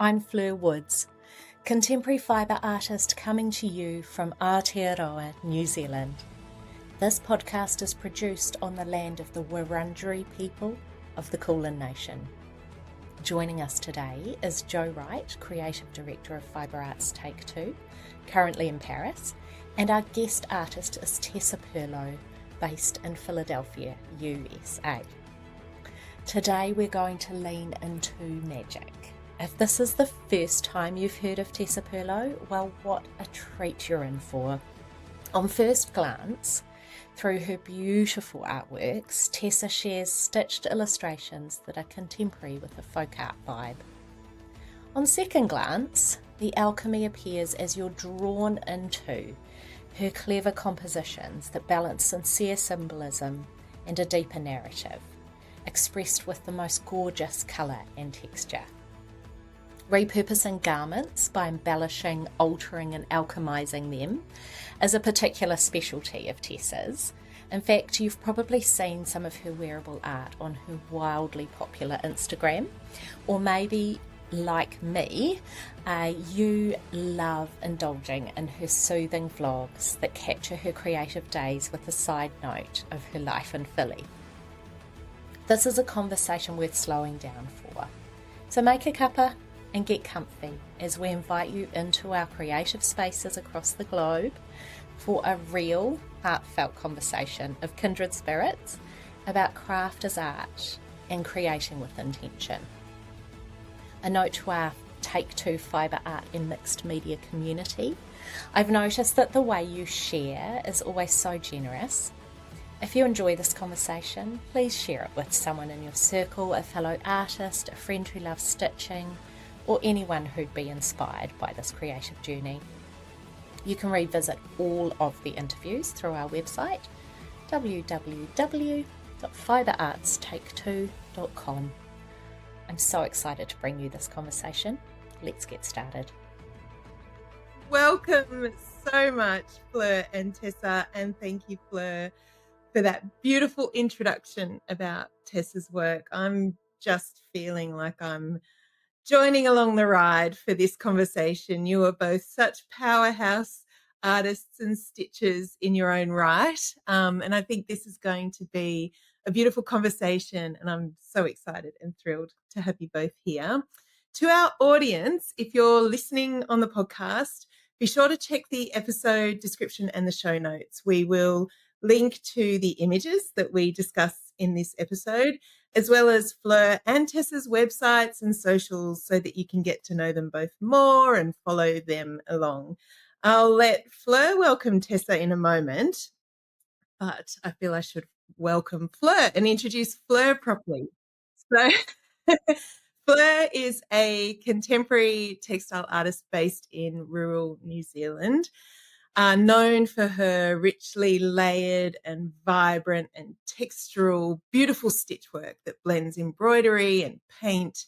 I'm Fleur Woods, contemporary fibre artist coming to you from Aotearoa, New Zealand. This podcast is produced on the land of the Wurundjeri people of the Kulin Nation. Joining us today is Jo Wright, Creative Director of Fibre Arts Take Two, currently in Paris, and our guest artist is Tessa Perlow, based in Philadelphia, USA. Today we're going to lean into magic. If this is the first time you've heard of Tessa Perlow, well, what a treat you're in for. On first glance, through her beautiful artworks, Tessa shares stitched illustrations that are contemporary with a folk art vibe. On second glance, the alchemy appears as you're drawn into her clever compositions that balance sincere symbolism and a deeper narrative, expressed with the most gorgeous colour and texture. Repurposing garments by embellishing, altering and alchemising them is a particular specialty of Tessa's. In fact, you've probably seen some of her wearable art on her wildly popular Instagram, or maybe, like me, you love indulging in her soothing vlogs that capture her creative days with a side note of her life in Philly. This is a conversation worth slowing down for. So make a cuppa and get comfy as we invite you into our creative spaces across the globe for a real, heartfelt conversation of kindred spirits about craft as art and creating with intention. A note to our Take Two fibre art and mixed media community. I've noticed that the way you share is always so generous. If you enjoy this conversation, please share it with someone in your circle, a fellow artist, a friend who loves stitching, or anyone who'd be inspired by this creative journey. You can revisit all of the interviews through our website, www.fibreartstake2.com. I'm so excited to bring you this conversation. Let's get started. Welcome so much, Fleur and Tessa, and thank you, Fleur, for that beautiful introduction about Tessa's work. I'm just feeling like I'm joining along the ride for this conversation. You are both such powerhouse artists and stitchers in your own right, and I think this is going to be a beautiful conversation, and I'm so excited and thrilled to have you both here. To our audience, if you're listening on the podcast, be sure to check the episode description and the show notes. We will link to the images that we discuss in this episode, as well as Fleur and Tessa's websites and socials, so that you can get to know them both more and follow them along. I'll let Fleur welcome Tessa in a moment, but I feel I should welcome Fleur and introduce Fleur properly. So Fleur is a contemporary textile artist based in rural New Zealand, known for her richly layered and vibrant and textural, beautiful stitch work that blends embroidery and paint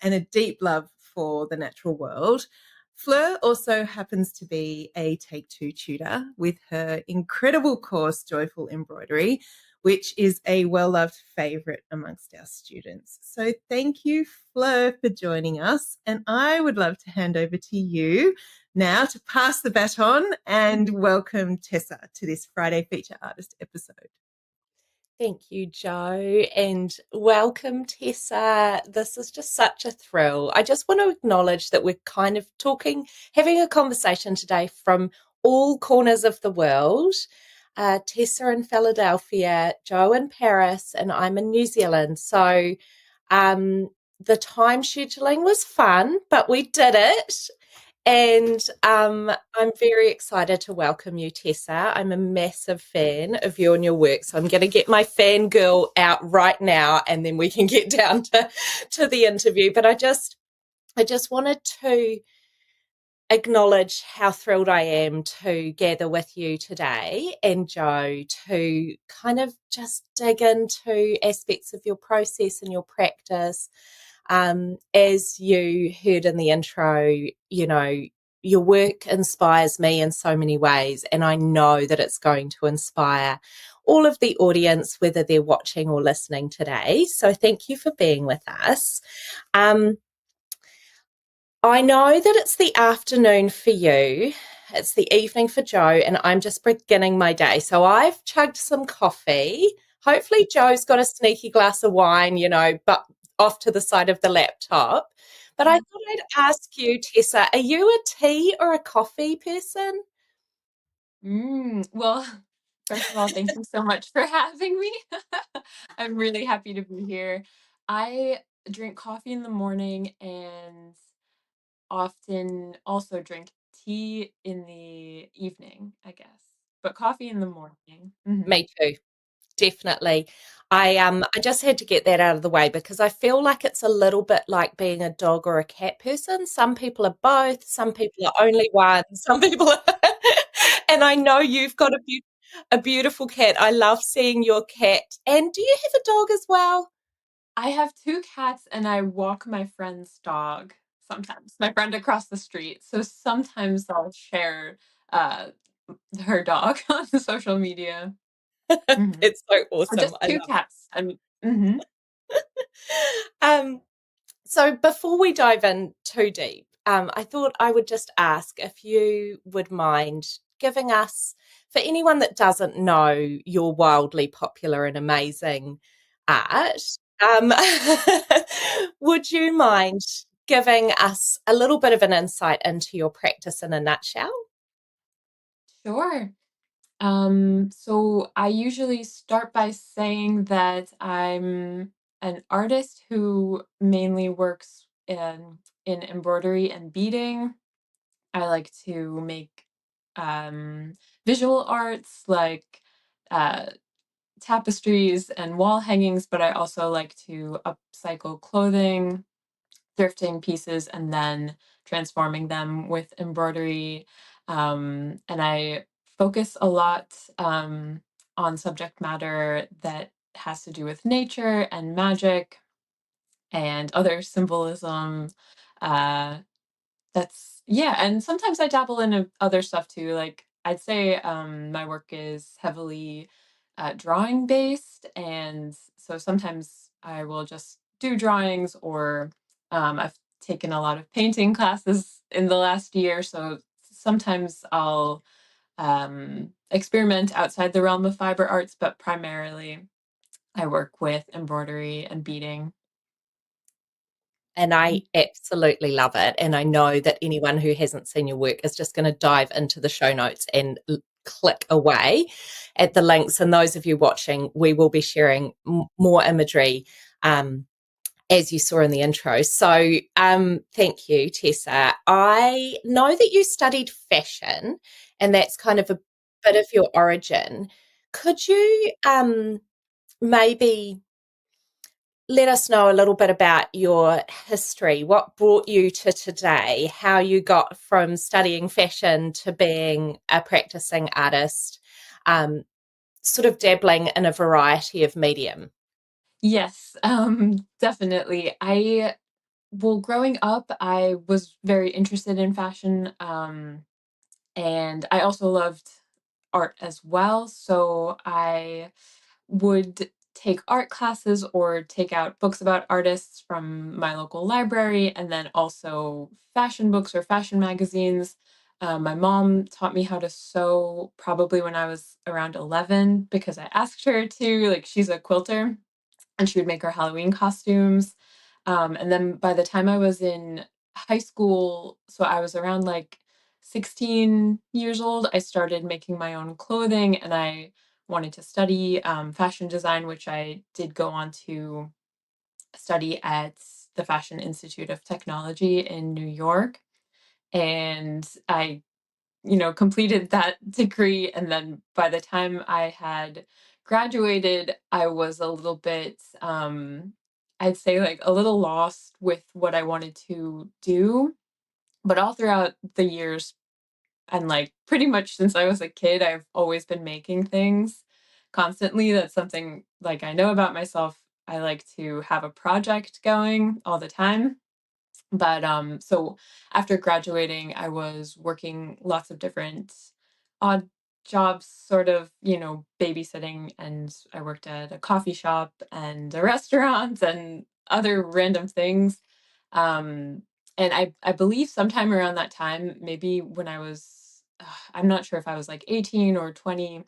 and a deep love for the natural world. Fleur also happens to be a Take Two tutor with her incredible course, Joyful Embroidery, which is a well-loved favourite amongst our students. So thank you, Fleur, for joining us. And I would love to hand over to you now to pass the baton and welcome Tessa to this Friday Feature Artist episode. Thank you, Jo, and welcome, Tessa. This is just such a thrill. I just want to acknowledge that we're kind of having a conversation today from all corners of the world. Tessa in Philadelphia, Jo in Paris, and I'm in New Zealand. So the time scheduling was fun, but we did it. And I'm very excited to welcome you, Tessa. I'm a massive fan of you and your work, so I'm going to get my fangirl out right now, and then we can get down to the interview. But I just wanted to acknowledge how thrilled I am to gather with you today, and Jo, to kind of just dig into aspects of your process and your practice. As you heard in the intro, you know, your work inspires me in so many ways, and I know that it's going to inspire all of the audience, whether they're watching or listening today. So thank you for being with us. I know that it's the afternoon for you. It's the evening for Joe, and I'm just beginning my day. So I've chugged some coffee. Hopefully, Joe's got a sneaky glass of wine, but off to the side of the laptop. But I thought I'd ask you, Tessa, are you a tea or a coffee person? Well, first of all, thank you so much for having me. I'm really happy to be here. I drink coffee in the morning and often also drink tea in the evening, I guess. But coffee in the morning. Me too. Definitely. I just had to get that out of the way because I feel like it's a little bit like being a dog or a cat person. Some people are both, some people are only one, some people are and I know you've got a beautiful cat. I love seeing your cat. And do you have a dog as well? I have two cats and I walk my friend's dog sometimes, my friend across the street. So sometimes I'll share uh, her dog on social media. Mhm. It's so So awesome. just I 2 love it. cats. Mhm. Um, So before we dive in too deep, I thought I would just ask if you would mind giving us, for anyone that doesn't know your wildly popular and amazing art, um, would you mind giving us a little bit of an insight into your practice in a nutshell? Sure. So I usually start by saying that I'm an artist who mainly works in embroidery and beading. I like to make um, visual arts like uh, tapestries and wall hangings, but I also like to upcycle clothing, thrifting pieces, and then transforming them with embroidery. And I focus a lot on subject matter that has to do with nature and magic and other symbolism. Uh, that's yeah, and sometimes I dabble in other stuff too. Like I'd say my work is heavily drawing based, and so sometimes I will just do drawings, or I've taken a lot of painting classes in the last year, so sometimes I'll experiment outside the realm of fiber arts, but primarily I work with embroidery and beading. And I absolutely love it. And I know that anyone who hasn't seen your work is just going to dive into the show notes and click away at the links. And those of you watching, we will be sharing more imagery as you saw in the intro. So thank you, Tessa. I know that you studied fashion, and that's kind of a bit of your origin. Could you maybe let us know a little bit about your history, what brought you to today, how you got from studying fashion to being a practicing artist, um, sort of dabbling in a variety of medium. Yes, definitely. Growing up, I was very interested in fashion, and I also loved art as well. So I would take art classes or take out books about artists from my local library, and then also fashion books or fashion magazines. My mom taught me how to sew probably when I was around 11 because I asked her to. Like, she's a quilter and she would make our Halloween costumes. And then by the time I was in high school, so I was around like 16 years old, I started making my own clothing and I wanted to study fashion design, which I did go on to study at the Fashion Institute of Technology in New York. And I completed that degree. And then by the time I had graduated, I was a little bit, I'd say like a little lost with what I wanted to do. But all throughout the years, and like pretty much since I was a kid, I've always been making things constantly. That's something like I know about myself. I like to have a project going all the time. But so after graduating, I was working lots of different odd jobs, sort of, babysitting, and I worked at a coffee shop and a restaurant and other random things. Um, and I believe sometime around that time, maybe when I was, I'm not sure if I was like 18 or 20,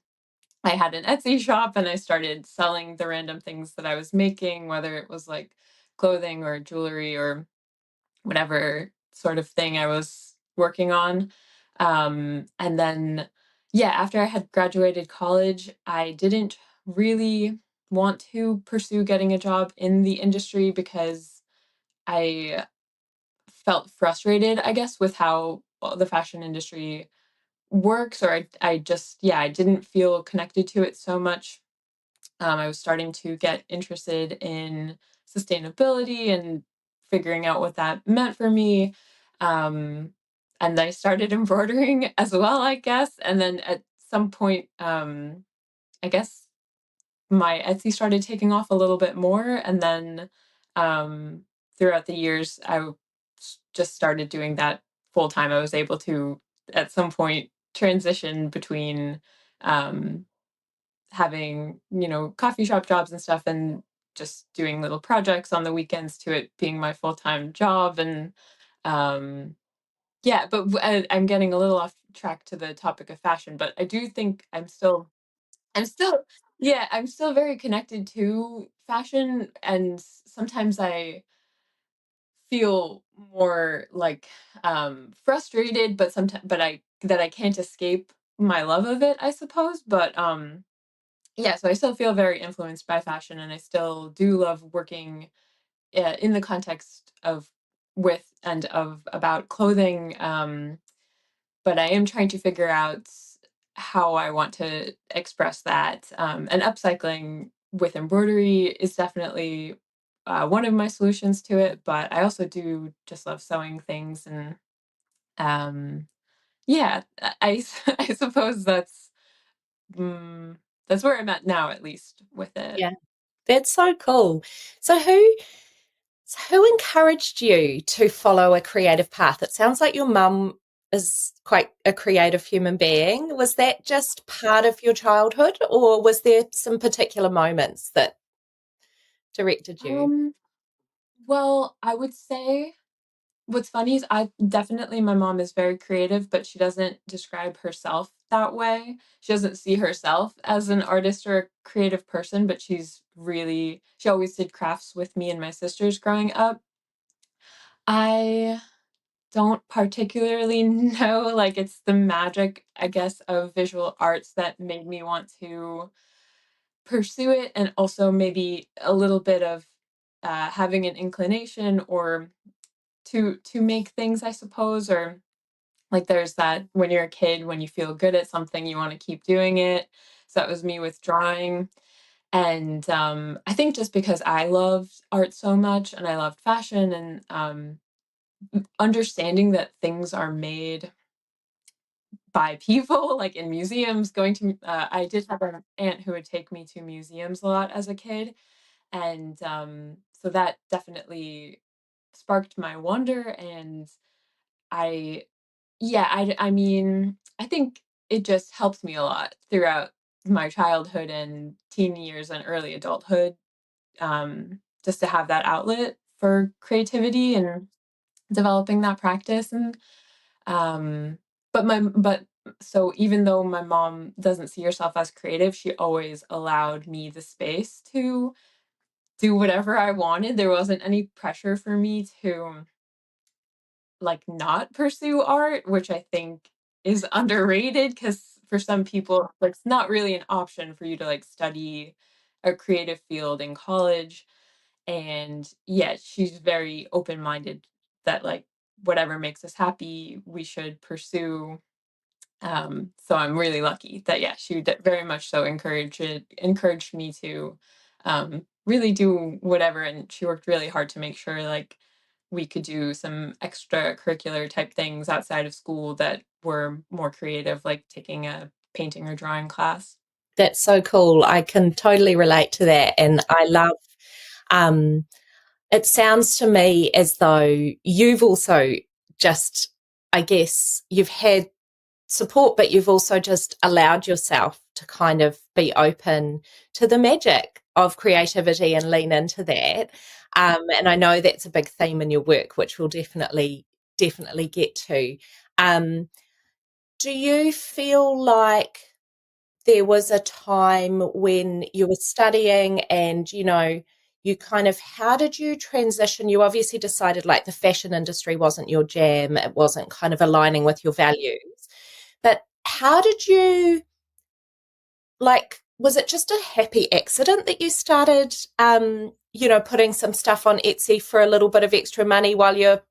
I had an Etsy shop and I started selling the random things that I was making, whether it was like clothing or jewelry or whatever sort of thing I was working on. And then, yeah, after I had graduated college, I didn't really want to pursue getting a job in the industry because I felt frustrated, I guess, with how the fashion industry works, or I just, yeah, I didn't feel connected to it so much. I was starting to get interested in sustainability and figuring out what that meant for me. Um, and I started embroidering as well, I guess. And then at some point, I guess my Etsy started taking off a little bit more. And then um, throughout the years, just started doing that full time. I was able to, at some point, transition between um, having, coffee shop jobs and stuff, and just doing little projects on the weekends to it being my full-time job. And yeah, but I'm getting a little off track to the topic of fashion, but I do think I'm still yeah, I'm still very connected to fashion, and sometimes I feel more like frustrated, but sometimes but I that I can't escape my love of it, I suppose. But yeah, so I still feel very influenced by fashion, and I still do love working in the context of with and of about clothing. But I am trying to figure out how I want to express that. And upcycling with embroidery is definitely one of my solutions to it. But I also do just love sewing things, and um, yeah, I suppose mm, that's where I'm at now, at least with it. Yeah, that's so cool. So who encouraged you to follow a creative path? It sounds like your mum is quite a creative human being. Was that just part of your childhood, or was there some particular moments that directed you? Um, well, I would say what's funny is my mom is very creative, but she doesn't describe herself that way. She doesn't see herself as an artist or a creative person, but she always did crafts with me and my sisters growing up. I don't particularly know, like, it's the magic, I guess, of visual arts that made me want to pursue it, and also maybe a little bit of having an inclination or to make things, I suppose. Or like, there's that when you're a kid, when you feel good at something, you want to keep doing it. So that was me with drawing. And I think just because I loved art so much and I loved fashion, and understanding that things are made by people, like in museums, I did have an aunt who would take me to museums a lot as a kid. And so that definitely sparked my wonder. And I yeah, I mean, I think it just helped me a lot throughout my childhood and teen years and early adulthood, just to have that outlet for creativity and developing that practice. And um, but so even though my mom doesn't see herself as creative, she always allowed me the space to do whatever I wanted. There wasn't any pressure for me to like not pursue art, which I think is underrated, because for some people, like, it's not really an option for you to like study a creative field in college. And yet she's very open-minded that, like, whatever makes us happy, we should pursue. So I'm really lucky that, yeah, very much so encouraged me to really do whatever, and she worked really hard to make sure, like, we could do some extracurricular type things outside of school that were more creative, like taking a painting or drawing class. That's so cool. I can totally relate to that. And I love, um, it sounds to me as though you've also just, I guess, you've had support, but you've also just allowed yourself to kind of be open to the magic of creativity and lean into that. And I know that's a big theme in your work, which we'll definitely get to. Do you feel like there was a time when you were studying and, you kind of, how did you transition? You obviously decided like the fashion industry wasn't your jam, it wasn't kind of aligning with your values. But how did you, like, was it just a happy accident that you started, putting some stuff on Etsy for a little bit of extra money while you're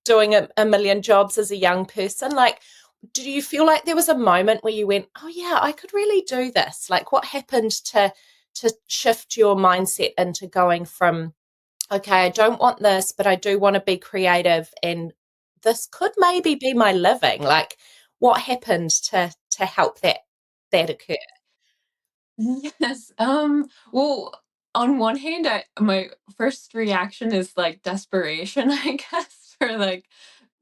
doing a million jobs as a young person? Like, do you feel like there was a moment where you went, oh yeah, I could really do this? Like, what happened to shift your mindset into going from, okay, I don't want this, but I do want to be creative and this could maybe be my living? Like, what happened to help that occur? Yes. Well, on one hand, my first reaction is like desperation, I guess, for like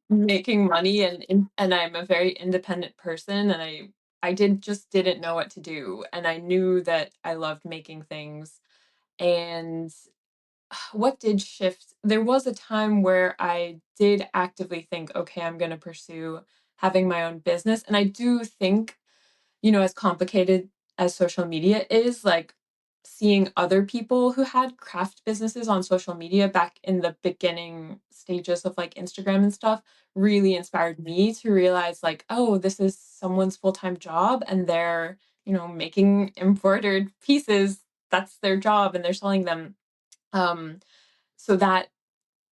making money, and I'm a very independent person, and I didn't know what to do, and I knew that I loved making things. And what did shift? There was a time where I did actively think, okay, I'm going to pursue having my own business, and I do think, as complicated as social media is, like seeing other people who had craft businesses on social media back in the beginning stages of like Instagram and stuff really inspired me to realize like, oh, this is someone's full-time job and they're, making embroidered pieces. That's their job and they're selling them. Um, so that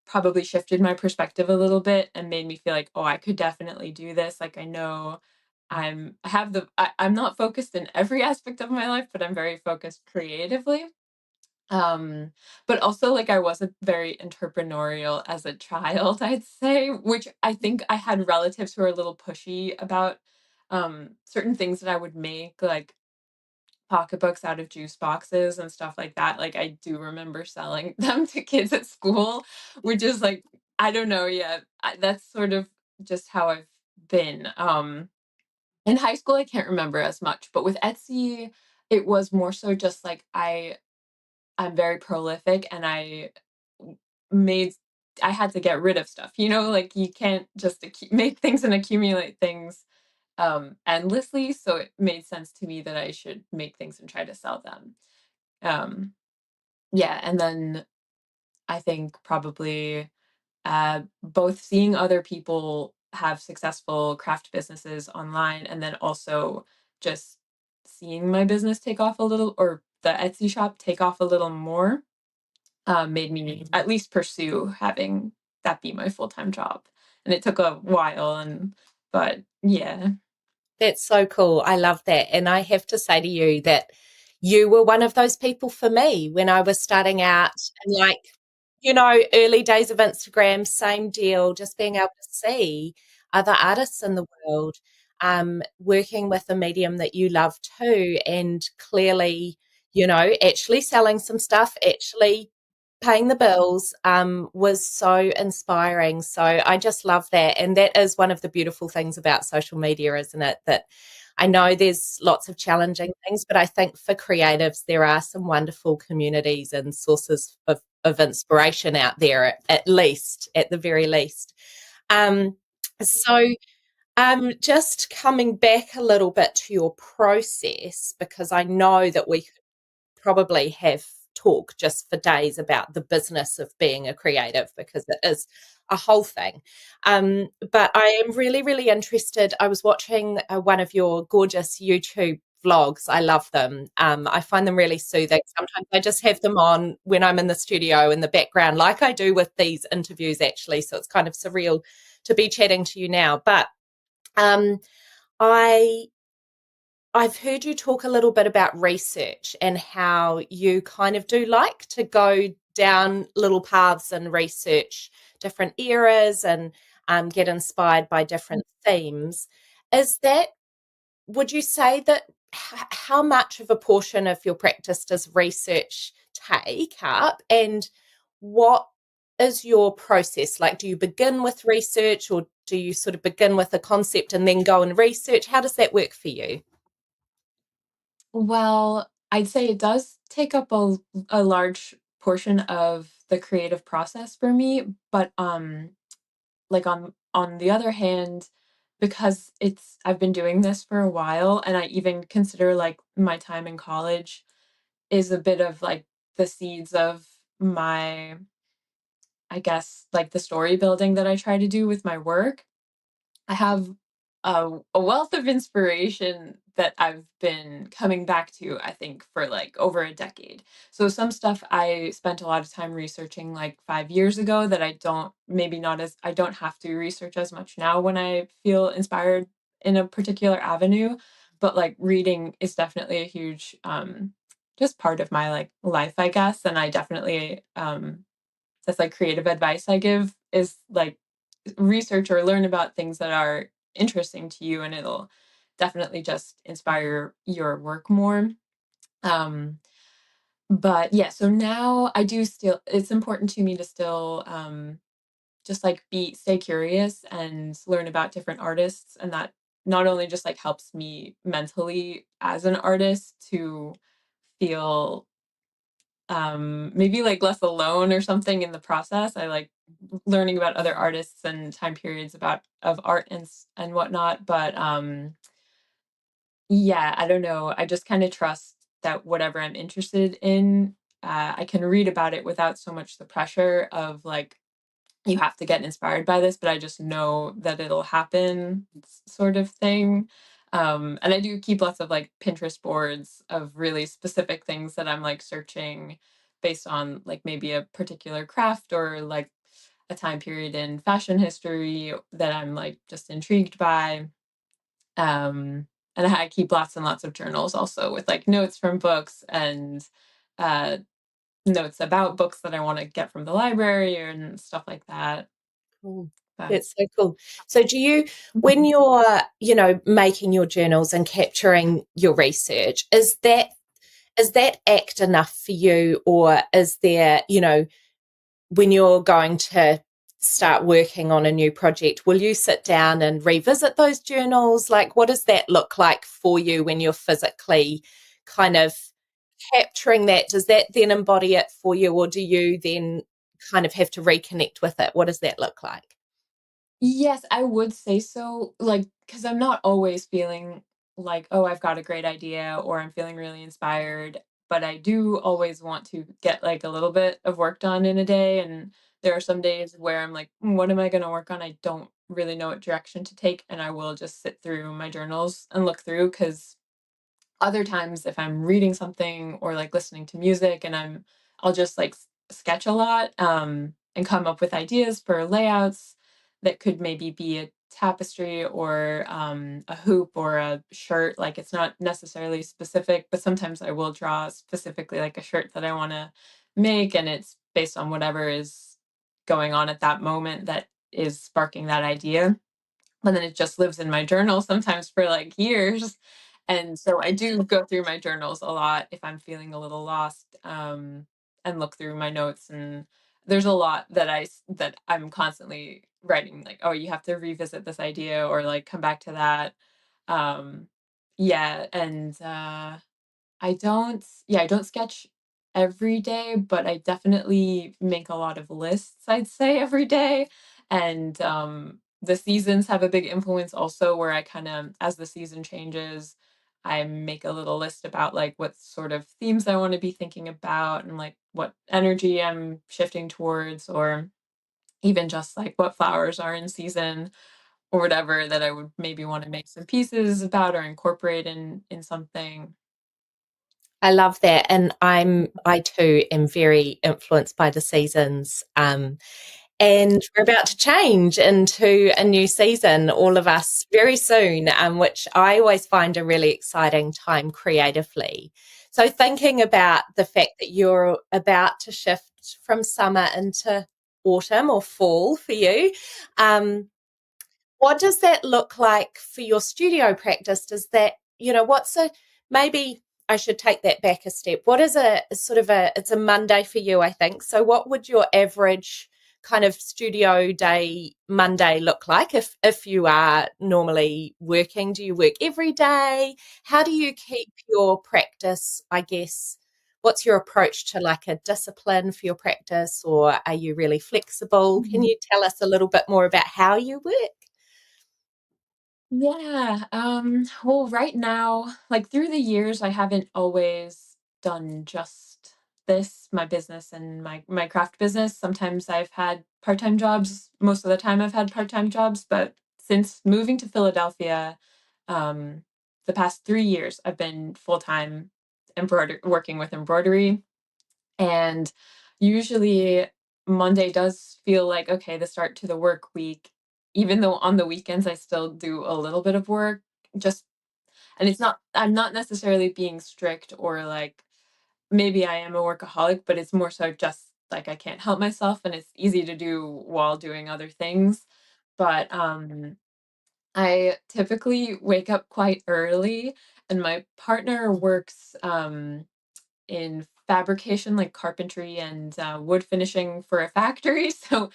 probably shifted my perspective a little bit and made me feel like, oh, I could definitely do this. Like I know I'm not focused in every aspect of my life, but I'm very focused creatively. Um, but also like I wasn't very entrepreneurial as a child, I'd say, which I think I had relatives who were a little pushy about certain things that I would make, like pocketbooks out of juice boxes and stuff like that. Like I do remember selling them to kids at school, which is like, I don't know, yeah, that's sort of just how I've been. In high school, I can't remember as much, but with Etsy, it was more so just like I'm very prolific and w- made I had to get rid of stuff. Like you can't just make things and accumulate things endlessly. So it made sense to me that I should make things and try to sell them. Um, yeah, and then I think probably both seeing other people have successful craft businesses online and then also just seeing my business take off a little, or the Etsy shop take off a little more, made me at least pursue having that be my full-time job. And it took a while, but yeah. That's so cool. I love that. And I have to say to you that you were one of those people for me when I was starting out and like, early days of Instagram, same deal, just being able to see other artists in the world, working with a medium that you love too, and clearly, actually selling some stuff, actually paying the bills, was so inspiring. So I just love that. And that is one of the beautiful things about social media, isn't it? That I know there's lots of challenging things, but I think for creatives, there are some wonderful communities and sources of inspiration out there, at the very least. Um, so, just coming back a little bit to your process, because I know that we probably have talk just for days about the business of being a creative because it is a whole thing. But I am really, really interested. I was watching one of your gorgeous YouTube vlogs. I love them. I find them really soothing. Sometimes I just have them on when I'm in the studio in the background, like I do with these interviews, actually. So it's kind of surreal to be chatting to you now. But um, I I've heard you talk a little bit about research and how you kind of do like to go down little paths and research different eras and get inspired by different themes. Is that, would you say that how much of a portion of your practice does research take up, and what is your process like? Do you begin with research, or do you sort of begin with a concept and then go and research? How does that work for you? Well, I'd say it does take up a large portion of the creative process for me. But like on the other hand, because I've been doing this for a while, and I even consider like my time in college is a bit of like the seeds of my, I guess, like the story building that I try to do with my work. I have a wealth of inspiration that I've been coming back to, I think, for like over a decade. So some stuff I spent a lot of time researching like 5 years ago that I don't have to research as much now when I feel inspired in a particular avenue. But like reading is definitely a huge just part of my like life, I guess. And I definitely that's like creative advice I give is like research or learn about things that are interesting to you, and it'll definitely just inspire your work more. um but yeah, so now I do still, it's important to me to still just like be stay curious and learn about different artists, and that not only just like helps me mentally as an artist to feel maybe like less alone or something in the process. I like learning about other artists and time periods about of art and whatnot. But yeah, I don't know. I just kind of trust that whatever I'm interested in, I can read about it without so much the pressure of like you have to get inspired by this, but I just know that it'll happen, sort of thing. And I do keep lots of like Pinterest boards of really specific things that I'm like searching based on like maybe a particular craft or like a time period in fashion history that I'm like just intrigued by. And I keep lots and lots of journals also with like notes from books and uh, notes about books that I want to get from the library and stuff like that. Cool. But That's so cool. So do you, when you're, making your journals and capturing your research, is that act enough for you, or is there, when you're going to start working on a new project, will you sit down and revisit those journals? Like, what does that look like for you when you're physically kind of capturing that? Does that then embody it for you, or do you then kind of have to reconnect with it? What does that look like? yes, I would say so. Like, because I'm not always feeling like, oh, I've got a great idea or I'm feeling really inspired. But I do always want to get like a little bit of work done in a day. And there are some days where I'm like, what am I going to work on? I don't really know what direction to take. And I will just sit through my journals and look through, because other times if I'm reading something or like listening to music and I'll just like sketch a lot, and come up with ideas for layouts that could maybe be a tapestry or a hoop or a shirt. Like it's not necessarily specific, but sometimes I will draw specifically like a shirt that I want to make, and it's based on whatever is going on at that moment that is sparking that idea. But then it just lives in my journal sometimes for like years. And so I do go through my journals a lot if I'm feeling a little lost, and look through my notes. And there's a lot that I'm constantly writing, like, oh, you have to revisit this idea or like come back to that. Um, yeah, and I don't sketch every day, but I definitely make a lot of lists, I'd say, every day. And the seasons have a big influence also, where I kind of, as the season changes, I make a little list about like what sort of themes I want to be thinking about and like what energy I'm shifting towards, or even just like what flowers are in season or whatever that I would maybe want to make some pieces about or incorporate in something. I love that. And I too am very influenced by the seasons. And we're about to change into a new season, all of us, very soon, which I always find a really exciting time creatively. So thinking about the fact that you're about to shift from summer into autumn or fall for you, what does that look like for your studio practice? Does that, maybe I should take that back a step. What is a sort of it's a Monday for you, I think. So what would your average kind of studio day Monday look like if you are normally working? Do you work every day? How do you keep your practice, I guess? what's your approach to like a discipline for your practice, or are you really flexible? Can you tell us a little bit more about how you work? Yeah. Well, right now, like through the years, I haven't always done just this, my business and my craft business. Sometimes I've had part-time jobs. Most of the time I've had part-time jobs, but since moving to Philadelphia, um, the past 3 years, I've been full-time working with embroidery. And usually Monday does feel like, okay, the start to the work week, even though on the weekends I still do a little bit of work, just and I'm not necessarily being strict or like maybe I am a workaholic, but it's more so just like I can't help myself and it's easy to do while doing other things. But I typically wake up quite early and my partner works in fabrication, like carpentry and wood finishing for a factory. So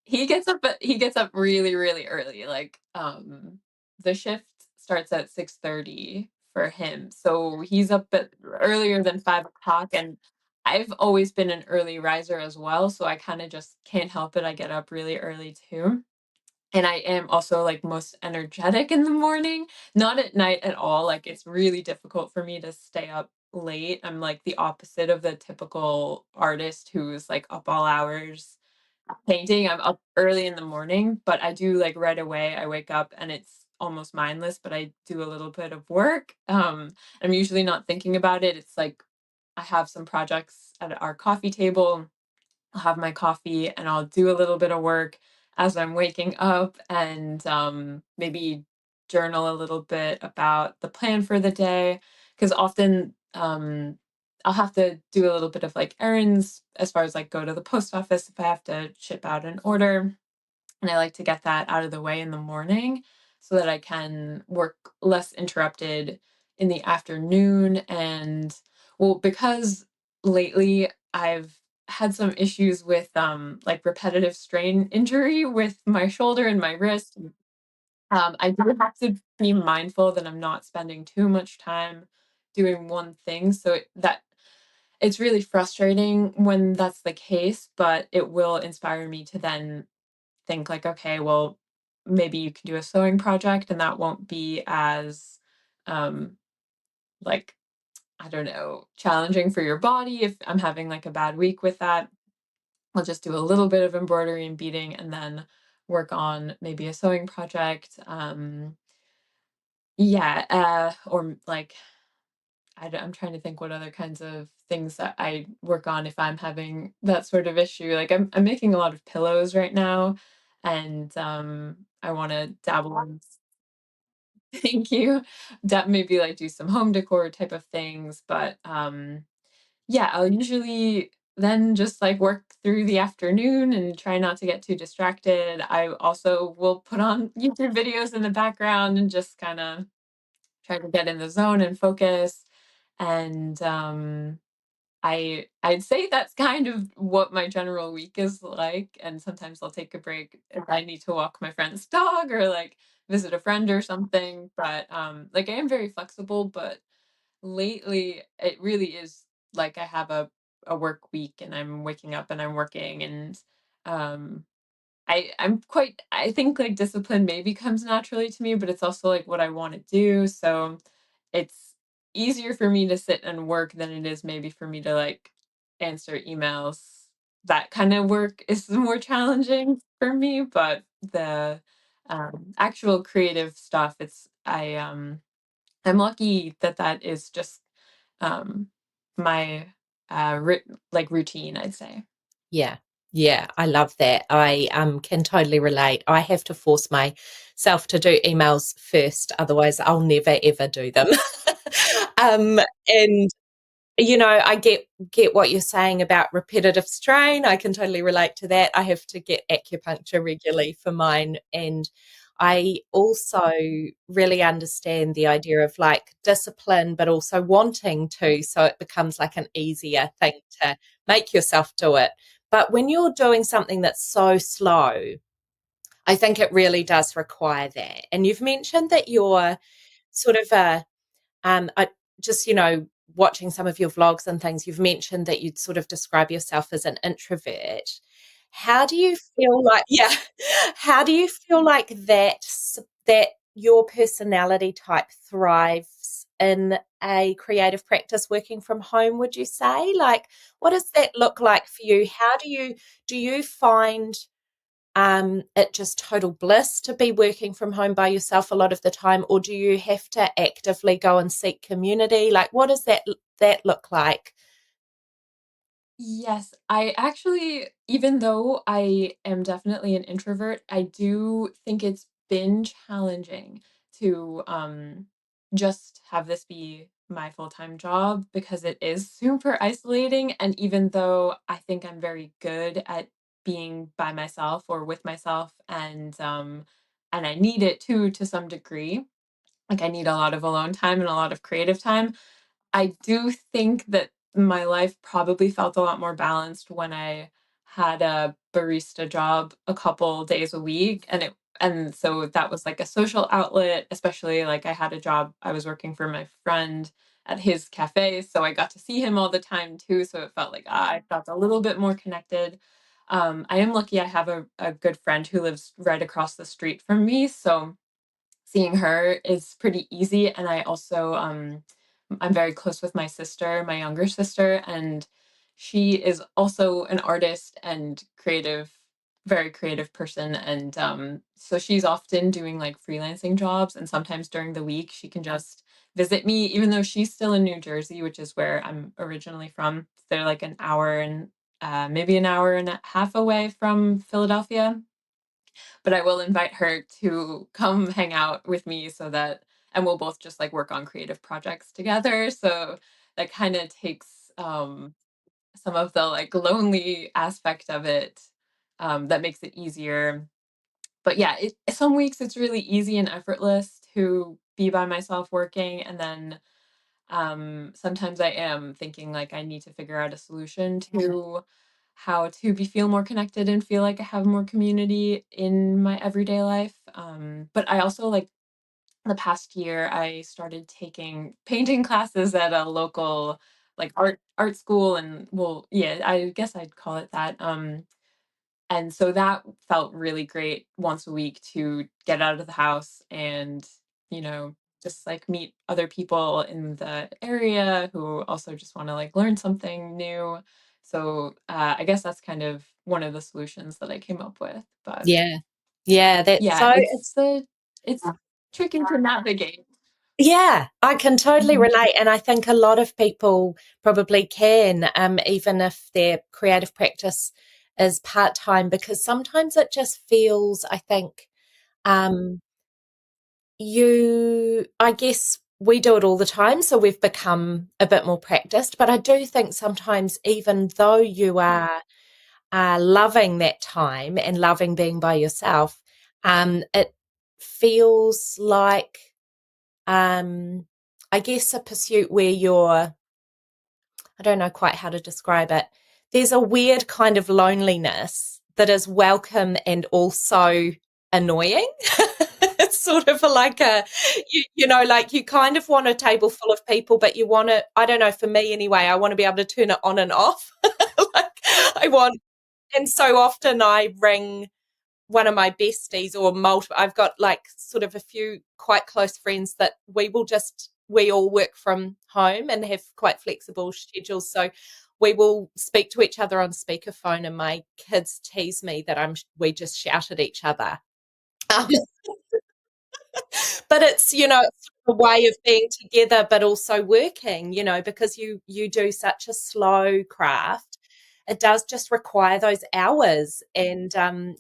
he gets up really, really early. Like the shift starts at 6:30 for him. So he's up at earlier than 5 o'clock. And I've always been an early riser as well. So I kind of just can't help it. I get up really early too. And I am also, like, most energetic in the morning, not at night at all, like, it's really difficult for me to stay up late. I'm, like, the opposite of the typical artist who's, like, up all hours painting. I'm up early in the morning, but I do, like, right away, I wake up and it's almost mindless, but I do a little bit of work. I'm usually not thinking about it. It's like I have some projects at our coffee table. I'll have my coffee and I'll do a little bit of work as I'm waking up and maybe journal a little bit about the plan for the day. Because often I'll have to do a little bit of like errands as far as like go to the post office if I have to ship out an order. And I like to get that out of the way in the morning so that I can work less interrupted in the afternoon. And well, because lately I've had some issues with like repetitive strain injury with my shoulder and my wrist. I do have to be mindful that I'm not spending too much time doing one thing. That it's really frustrating when that's the case, but it will inspire me to then think like, okay, well, maybe you can do a sewing project and that won't be as um like I don't know, challenging for your body if I'm having like a bad week with that. I'll just do a little bit of embroidery and beading and then work on maybe a sewing project. Yeah, or like I'm trying to think what other kinds of things that I work on if I'm having that sort of issue. Like I'm making a lot of pillows right now, and I want to dabble in. Thank you. That maybe like do some home decor type of things, but yeah, I'll usually then just like work through the afternoon and try not to get too distracted. I also will put on YouTube videos in the background and just kind of try to get in the zone and focus. And I'd say that's kind of what my general week is like. And sometimes I'll take a break if I need to walk my friend's dog or like visit a friend or something. But like I am very flexible, but lately it really is like I have a work week and I'm waking up and I'm working and um I think like discipline maybe comes naturally to me, but it's also like what I want to do. So it's easier for me to sit and work than it is maybe for me to like answer emails. That kind of work is more challenging for me, but the actual creative stuff, I'm lucky that that is just um my like routine, I'd say. Yeah. Yeah, I love that. I can totally relate. I have to force myself to do emails first, otherwise I'll never ever do them. And I get what you're saying about repetitive strain. I can totally relate to that. I have to get acupuncture regularly for mine, and I also really understand the idea of like discipline, but also wanting to, so it becomes like an easier thing to make yourself do it. But when you're doing something that's so slow, I think it really does require that. And you've mentioned that you're sort of I just, watching some of your vlogs and things, you've mentioned that you'd sort of describe yourself as an introvert. How do you feel like, yeah, how do you feel like that your personality type thrives in a creative practice working from home, would you say? Like, what does that look like for you? How do you find it just total bliss to be working from home by yourself a lot of the time, or do you have to actively go and seek community? Like, what does that look like? Yes, I actually, even though I am definitely an introvert, I do think it's been challenging to just have this be my full-time job because it is super isolating. And even though I think I'm very good at being by myself or with myself, and I need it too to some degree, like I need a lot of alone time and a lot of creative time. I do think that my life probably felt a lot more balanced when I had a barista job a couple days a week, and so that was like a social outlet, especially like I had a job, I was working for my friend at his cafe, so I got to see him all the time too, so it felt like I felt a little bit more connected. I am lucky I have a good friend who lives right across the street from me, so seeing her is pretty easy. And I also I'm very close with my sister, my younger sister, and she is also an artist and creative, very creative person. And so she's often doing like freelancing jobs, and sometimes during the week she can just visit me, even though she's still in New Jersey, which is where I'm originally from. They're like an hour and maybe an hour and a half away from Philadelphia, but I will invite her to come hang out with me so that, and we'll both just like work on creative projects together. So that kind of takes some of the like lonely aspect of it, that makes it easier. But yeah, some weeks it's really easy and effortless to be by myself working, and then sometimes I am thinking like I need to figure out a solution to how to be feel more connected and feel like I have more community in my everyday life. But I also like the past year I started taking painting classes at a local like art school, and well, yeah, I guess I'd call it that. And so that felt really great once a week to get out of the house and, you know, just like meet other people in the area who also just want to like learn something new. So I guess that's kind of one of the solutions that I came up with. But Yeah. Yeah, that's yeah, so it's tricky to navigate. yeah, I can totally Mhm. relate. And I think a lot of people probably can, even if their creative practice is part-time, because sometimes it just feels, I think, um, I guess we do it all the time, so we've become a bit more practiced. But I do think sometimes, even though you are loving that time and loving being by yourself, it feels like, I guess, a pursuit where I don't know quite how to describe it. There's a weird kind of loneliness that is welcome and also annoying. It's sort of like you know, like you kind of want a table full of people, but you want to, I don't know, for me anyway, I want to be able to turn it on and off. Like I want, and so often I ring one of my besties or multiple. I've got like sort of a few quite close friends that we all work from home and have quite flexible schedules. So we will speak to each other on speakerphone, and my kids tease me that we just shout at each other. Um, but it's, you know, it's a way of being together but also working, you know, because you do such a slow craft. It does just require those hours. And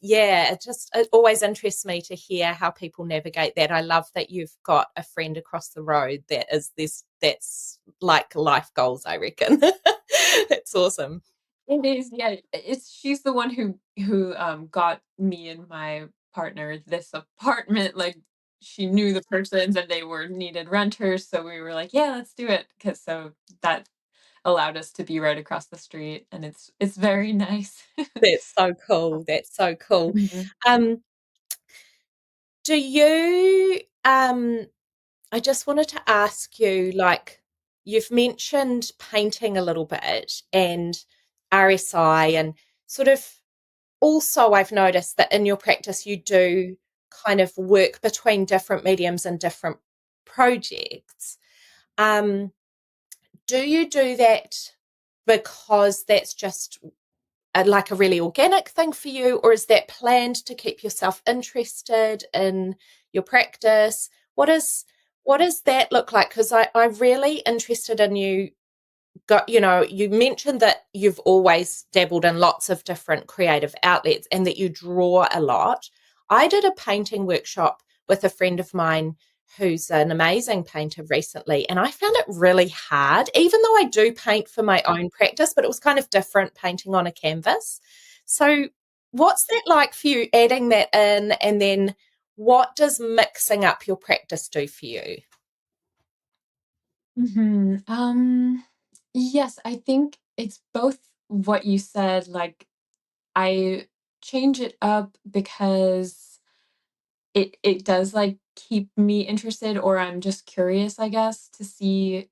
yeah, it always interests me to hear how people navigate that. I love that you've got a friend across the road that's like life goals, I reckon. That's awesome. It is, yeah. She's the one who got me and my partner this apartment. Like she knew the persons and they were needed renters, so we were like, yeah, let's do it. Cause so that allowed us to be right across the street, and it's very nice. That's so cool. That's so cool. Mhm. Um, do you I just wanted to ask you, like, you've mentioned painting a little bit and RSI, and sort of also I've noticed that in your practice you do kind of work between different mediums and different projects. Do you do that because that's just like a really organic thing for you, or is that planned to keep yourself interested in your practice? What does that look like? Because I'm really interested in you. You mentioned that you've always dabbled in lots of different creative outlets and that you draw a lot. I did a painting workshop with a friend of mine who's an amazing painter recently, and I found it really hard, even though I do paint for my own practice, but it was kind of different painting on a canvas. So what's that like for you, adding that in, and then what does mixing up your practice do for you? Yes, I think it's both what you said, like I change it up because it does like keep me interested, or I'm just curious, I guess, to see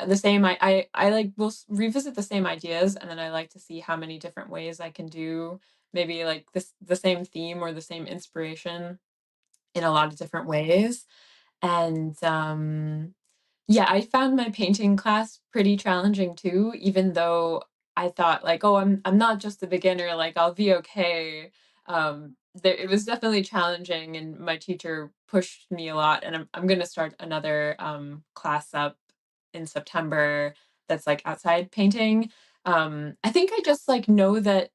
the same I like will revisit the same ideas, and then I like to see how many different ways I can do maybe like the same theme or the same inspiration in a lot of different ways. And yeah, I found my painting class pretty challenging too, even though I thought like, oh, I'm not just a beginner, like I'll be okay. It was definitely challenging, and my teacher pushed me a lot. And I'm gonna start another class up in September that's like outside painting. I think I just like know that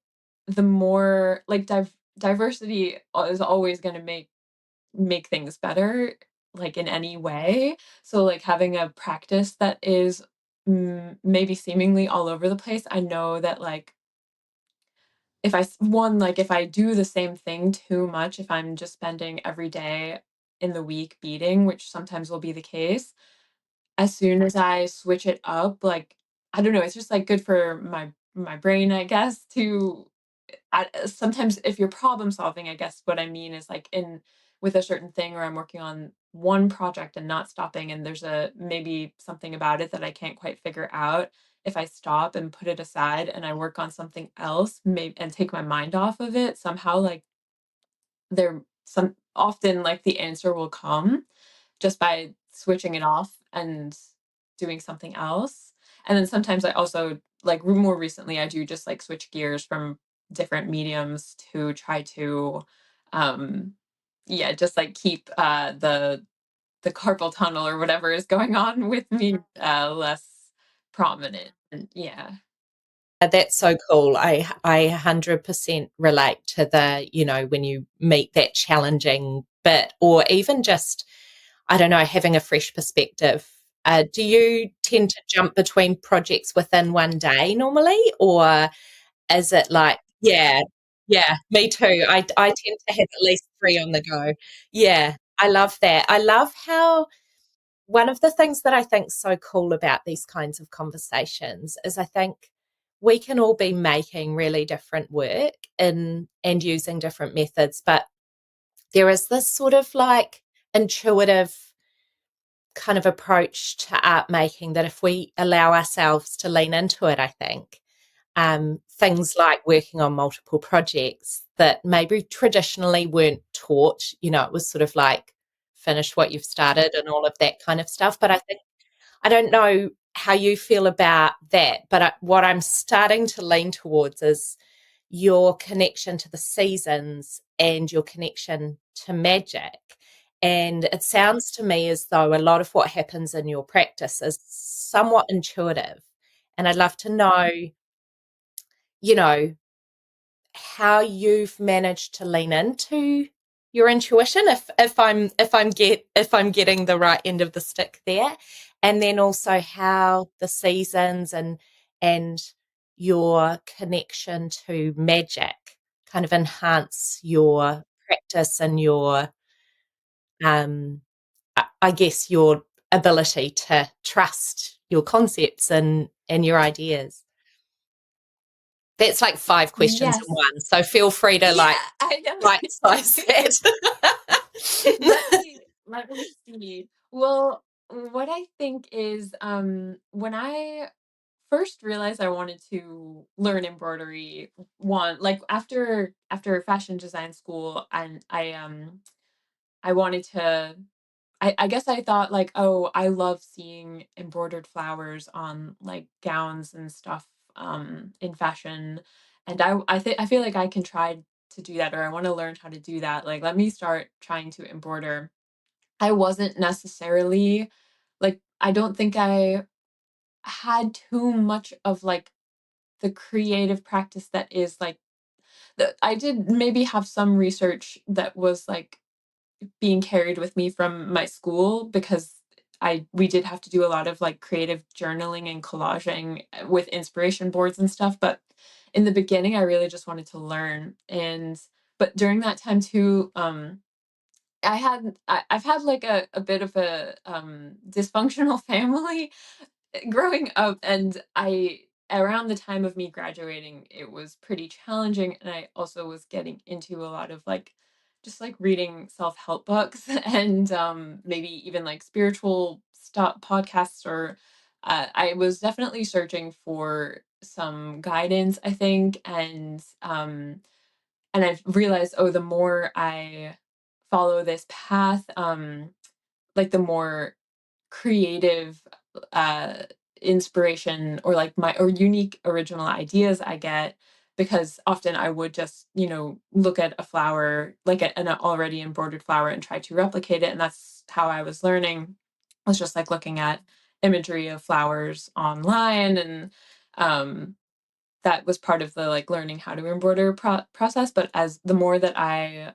the more like diversity is always gonna make things better, like, in any way. So, like, having a practice that is, maybe seemingly all over the place, I know that, like, if like, if I do the same thing too much, if I'm just spending every day in the week beading, which sometimes will be the case, as soon as I switch it up, like, I don't know, it's just, like, good for my brain, I guess, to sometimes if you're problem solving, I guess what I mean is like in with a certain thing, or I'm working on one project and not stopping, and there's a maybe something about it that I can't quite figure out. If I stop and put it aside and I work on something else, maybe and take my mind off of it, somehow like there some often like the answer will come just by switching it off and doing something else. And then sometimes I also like more recently I do just like switch gears from different mediums to try to um yeah, just like keep the carpal tunnel or whatever is going on with me less prominent. And yeah. That's so cool. I 100% relate to the, when you meet that challenging bit, or even just, I don't know, having a fresh perspective. Do you tend to jump between projects within one day normally, or is it like, yeah, me too. I tend to have at least three on the go. Yeah, I love that. I love how one of the things that I think so cool about these kinds of conversations is I think we can all be making really different work and using different methods, but there is this sort of like intuitive kind of approach to art making that if we allow ourselves to lean into it, I think things like working on multiple projects that maybe traditionally weren't taught, it was sort of like finish what you've started and all of that kind of stuff. But I think, I don't know how you feel about that, but what I'm starting to lean towards is your connection to the seasons and your connection to magic. And it sounds to me as though a lot of what happens in your practice is somewhat intuitive. And I'd love to know, you know, how you've managed to lean into your intuition, if I'm getting the right end of the stick there, and then also how the seasons and your connection to magic kind of enhance your practice and your I guess your ability to trust your concepts and your ideas. That's like 5 questions in Yes. one, so feel free to, Yeah, like, I know. right-size that. let me let me see. Well, what I think is, when I first realized I wanted to learn embroidery, one like after fashion design school, and I wanted to. I guess I thought like, oh, I love seeing embroidered flowers on like gowns and stuff in fashion, and I feel like I can try to do that, or I want to learn how to do that. Like, let me start trying to embroider. I wasn't necessarily like, I don't think I had too much of like the creative practice that is like I did maybe have some research that was like being carried with me from my school, because we did have to do a lot of like creative journaling and collaging with inspiration boards and stuff. But in the beginning, I really just wanted to learn. And but during that time too, I've had like a bit of a dysfunctional family growing up, and I around the time of me graduating, it was pretty challenging, and I also was getting into a lot of like just like reading self-help books and maybe even like spiritual stuff podcasts, or I was definitely searching for some guidance, I think. And I've realized, oh, the more I follow this path, like the more creative uh inspiration, or like my or unique original ideas I get, because often I would just, look at a flower, like an already embroidered flower, and try to replicate it. And that's how I was learning, was just like looking at imagery of flowers online. And that was part of the like learning how to embroider process. But as the more that I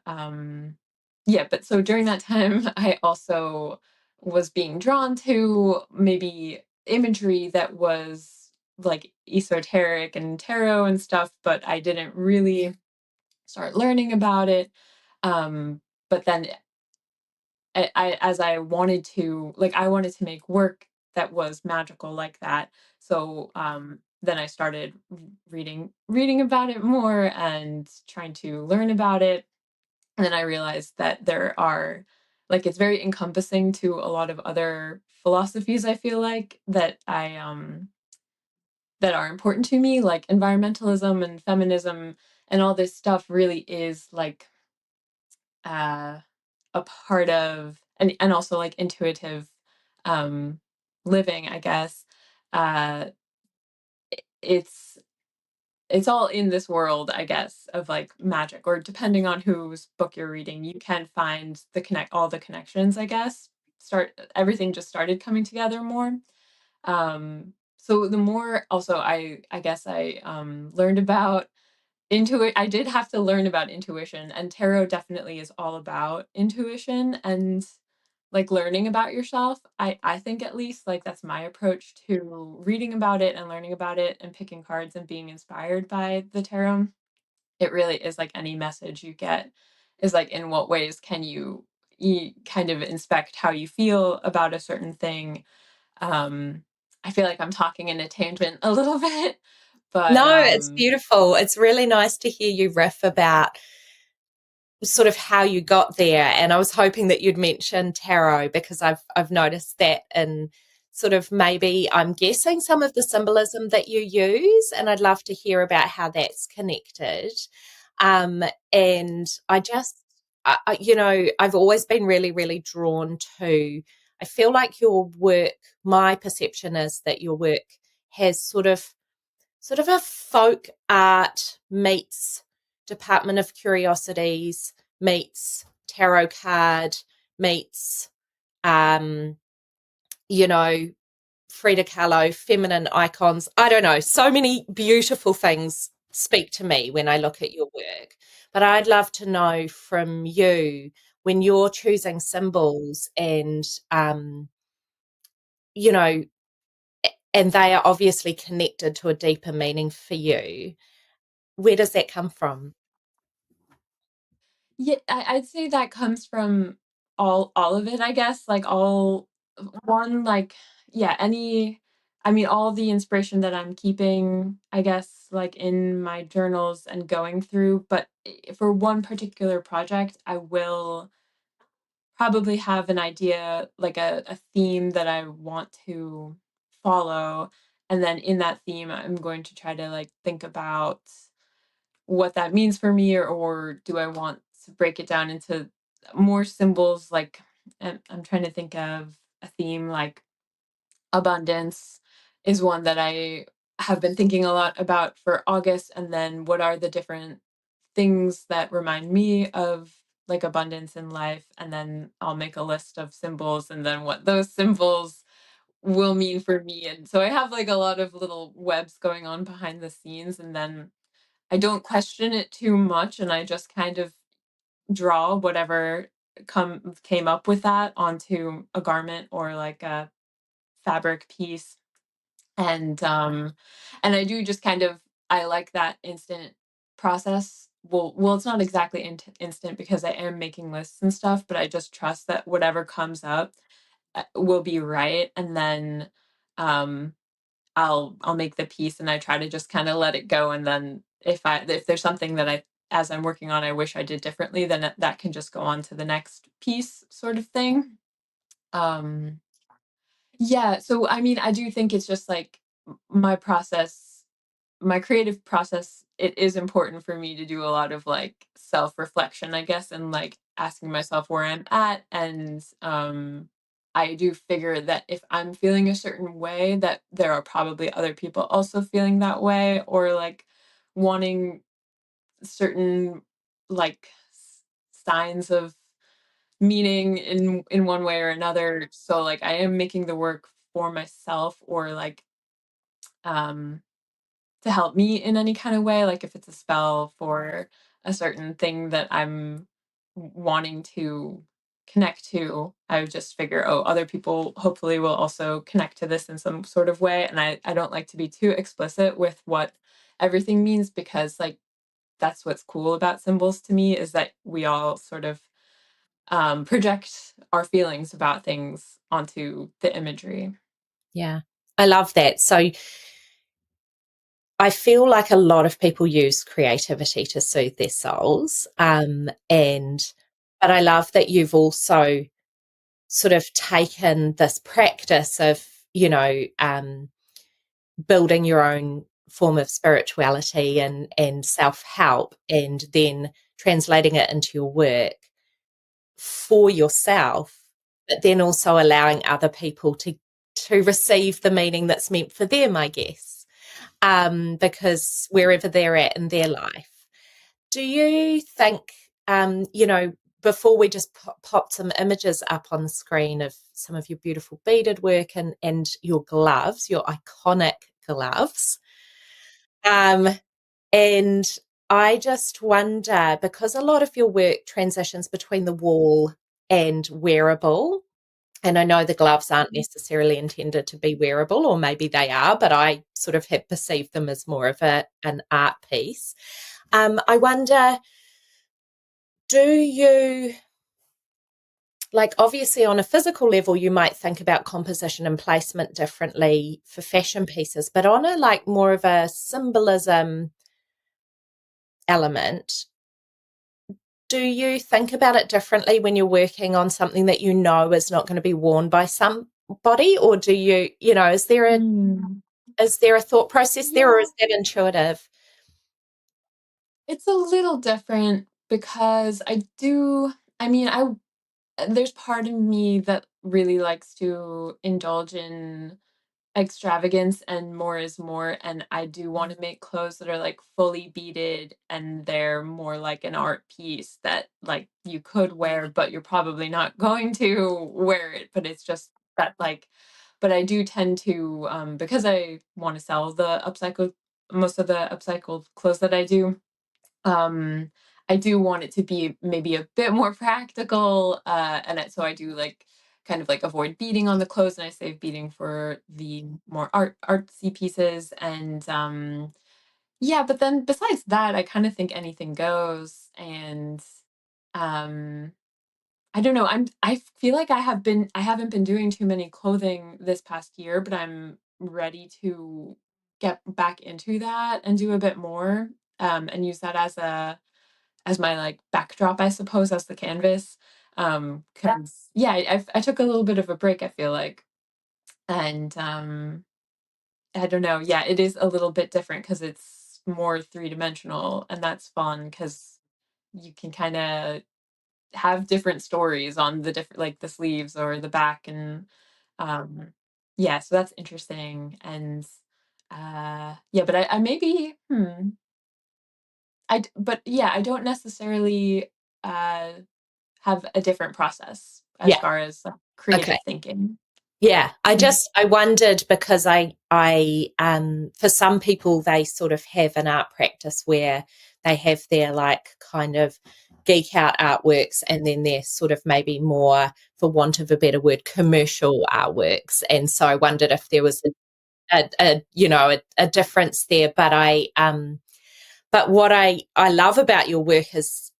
yeah, but so during that time I also was being drawn to maybe imagery that was like esoteric and tarot and stuff, but I didn't really start learning about it. But then as I wanted to, like, I wanted to make work that was magical like that. So then I started reading about it more and trying to learn about it. And then I realized that there are, like, it's very encompassing to a lot of other philosophies, I feel like, that are important to me, like environmentalism and feminism, and all this stuff really is like uh a part of, and also like intuitive um living, I guess. uh it's it's all in this world, I guess, of like magic, or depending on whose book you're reading, you can find all the connections, I guess. Start Everything just started coming together more. So the more also I guess I learned about intuit I did have to learn about intuition, and tarot definitely is all about intuition and like learning about yourself. I think, at least, like that's my approach to reading about it and learning about it and picking cards and being inspired by the tarot. It really is like any message you get is like, in what ways can you kind of inspect how you feel about a certain thing. um I feel like I'm talking in a tangent a little bit, but No, it's beautiful. It's really nice to hear you riff about sort of how you got there. And I was hoping that you'd mention tarot, because I've noticed that in sort of, maybe I'm guessing, some of the symbolism that you use, and I'd love to hear about how that's connected. And I just, I've always been really, really drawn to. I feel like your work. My perception is that your work has sort of a folk art meets Department of Curiosities meets tarot card meets um you know Frida Kahlo, feminine icons. I don't know, so many beautiful things speak to me when I look at your work. But I'd love to know from you, when you're choosing symbols, and you know and they are obviously connected to a deeper meaning for you, where does that come from? Yeah, I'd say that comes from all of it, I guess, like, all one, like, yeah, I mean, all the inspiration that I'm keeping, I guess, like, in my journals and going through. But for one particular project, I will probably have an idea, like a theme that I want to follow. And then in that theme, I'm going to try to like think about what that means for me, or do I want to break it down into more symbols? Like, I'm trying to think of a theme like abundance is one that I have been thinking a lot about for August. And then what are the different things that remind me of like abundance in life? And then I'll make a list of symbols and then what those symbols will mean for me. And so I have like a lot of little webs going on behind the scenes. And then I don't question it too much. And I just kind of draw whatever came up with that onto a garment or like a fabric piece. And I do just kind of, I like that instant process. Well, it's not exactly instant because I am making lists and stuff, but I just trust that whatever comes up will be right. And then um I'll make the piece, and I try to just kind of let it go. And then if there's something that I, as I'm working on, I wish I did differently, then that can just go on to the next piece, sort of thing. Um yeah, so I mean, I do think it's just like my process, my creative process, it is important for me to do a lot of like self-reflection, I guess, and like asking myself where I'm at. And I do figure that if I'm feeling a certain way, that there are probably other people also feeling that way, or like wanting certain like signs of meaning in one way or another. So like I am making the work for myself, or like um to help me in any kind of way, like if it's a spell for a certain thing that I'm wanting to connect to, I would just figure, oh, other people hopefully will also connect to this in some sort of way. And I don't like to be too explicit with what everything means, because like that's what's cool about symbols to me, is that we all sort of project our feelings about things onto the imagery. Yeah, I love that. So I feel like a lot of people use creativity to soothe their souls. But I love that you've also sort of taken this practice of, building your own form of spirituality and self-help, and then translating it into your work for yourself, but then also allowing other people to receive the meaning that's meant for them, I guess, because wherever they're at in their life. Do you think, before we just pop some images up on the screen of some of your beautiful beaded work and your gloves, your iconic gloves, um, and I just wonder, because a lot of your work transitions between the wall and wearable, and I know the gloves aren't necessarily intended to be wearable, or maybe they are, but I sort of have perceived them as more of an art piece. I wonder, do you, like, obviously on a physical level, you might think about composition and placement differently for fashion pieces, but on a like more of a symbolism element, do you think about it differently when you're working on something that you know is not going to be worn by somebody? Or do you, is there a thought process there, or Yeah, is that intuitive? it's a little different because I mean, there's part of me that really likes to indulge in extravagance, and more is more. And I do want to make clothes that are like fully beaded, and they're more like an art piece that like you could wear, but you're probably not going to wear it. But it's just that like, but I do tend to, because I want to sell most of the upcycled clothes that I do. um, I do want it to be maybe a bit more practical, so I do like kind of like avoid beading on the clothes, and I save beading for the more artsy pieces. And yeah, but then besides that, I kind of think anything goes. And um, I don't know. I feel like I haven't been doing too many clothing this past year, but I'm ready to get back into that and do a bit more, and use that as my like backdrop, I suppose, as the canvas. 'Cause yeah, I took a little bit of a break, I feel like. And, I don't know, yeah, it is a little bit different because it's more three-dimensional, and that's fun because you can kinda have different stories on the different like, the sleeves or the back, and, um, yeah, so that's interesting, and, yeah, but I maybe but yeah, I don't necessarily, uh, have a different process as Yeah. far as, like, Okay. creative thinking. Yeah, Mhm. I wondered because I for some people they sort of have an art practice where they have their like kind of geek out artworks, and then they're sort of maybe more, for want of a better word, commercial artworks. And so I wondered if there was a you know a difference there. But but what I love about your work is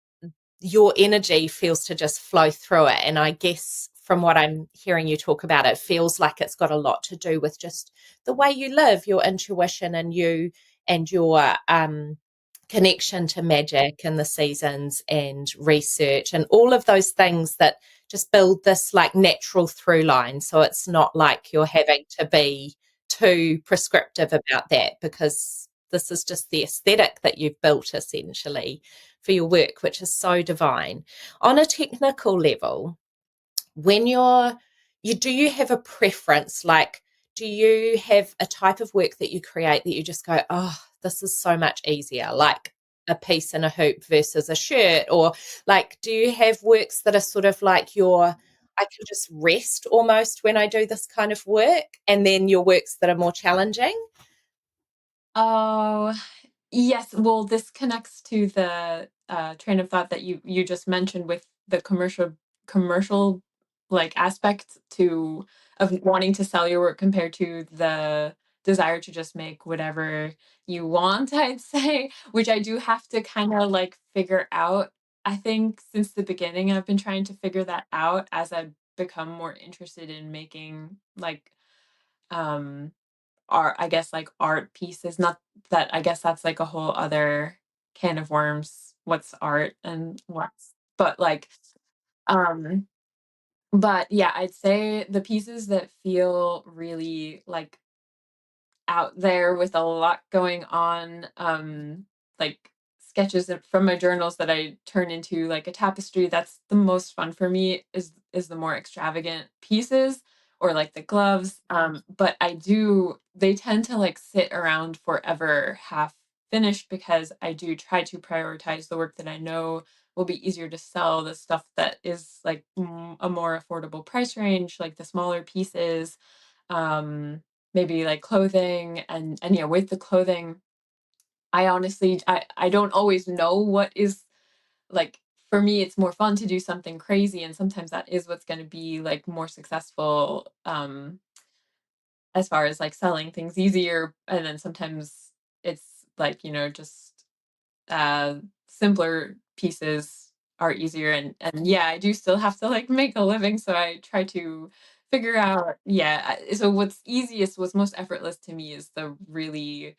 your energy feels to just flow through it. And I guess from what I'm hearing you talk about, it feels like it's got a lot to do with just the way you live, your intuition, and you and your connection to magic and the seasons and research and all of those things that just build this like natural through line. So it's not like you're having to be too prescriptive about that, because this is just the aesthetic that you've built essentially for your work, which is so divine. On a technical level, when do you have a preference? Like, do you have a type of work that you create that you just go, oh, this is so much easier, like a piece in a hoop versus a shirt? Or like, do you have works that are sort of like I can just rest almost when I do this kind of work, and then your works that are more challenging? Oh, yes. Well, this connects to the train of thought that you just mentioned with the commercial like aspect to of wanting to sell your work compared to the desire to just make whatever you want, I'd say, which I do have to kind of like figure out. I think since the beginning, I've been trying to figure that out as I've become more interested in making like um art, I guess, like, art pieces, not that I guess that's, like, a whole other can of worms, what's art and what's but, like, um but, yeah, I'd say the pieces that feel really, like, out there with a lot going on, like sketches from my journals that I turn into like a tapestry. That's the most fun for me is the more extravagant pieces or like the gloves. But they tend to like sit around forever half finished because I do try to prioritize the work that I know will be easier to sell, the stuff that is like a more affordable price range, like the smaller pieces. Um, Maybe like clothing and yeah, with the clothing, I honestly I don't always know what is like for me it's more fun to do something crazy, and sometimes that is what's going to be like more successful as far as like selling things easier, and then sometimes it's like, just simpler pieces are easier, and yeah, I do still have to like make a living, so I try to figure out, yeah, so what's most effortless to me is the really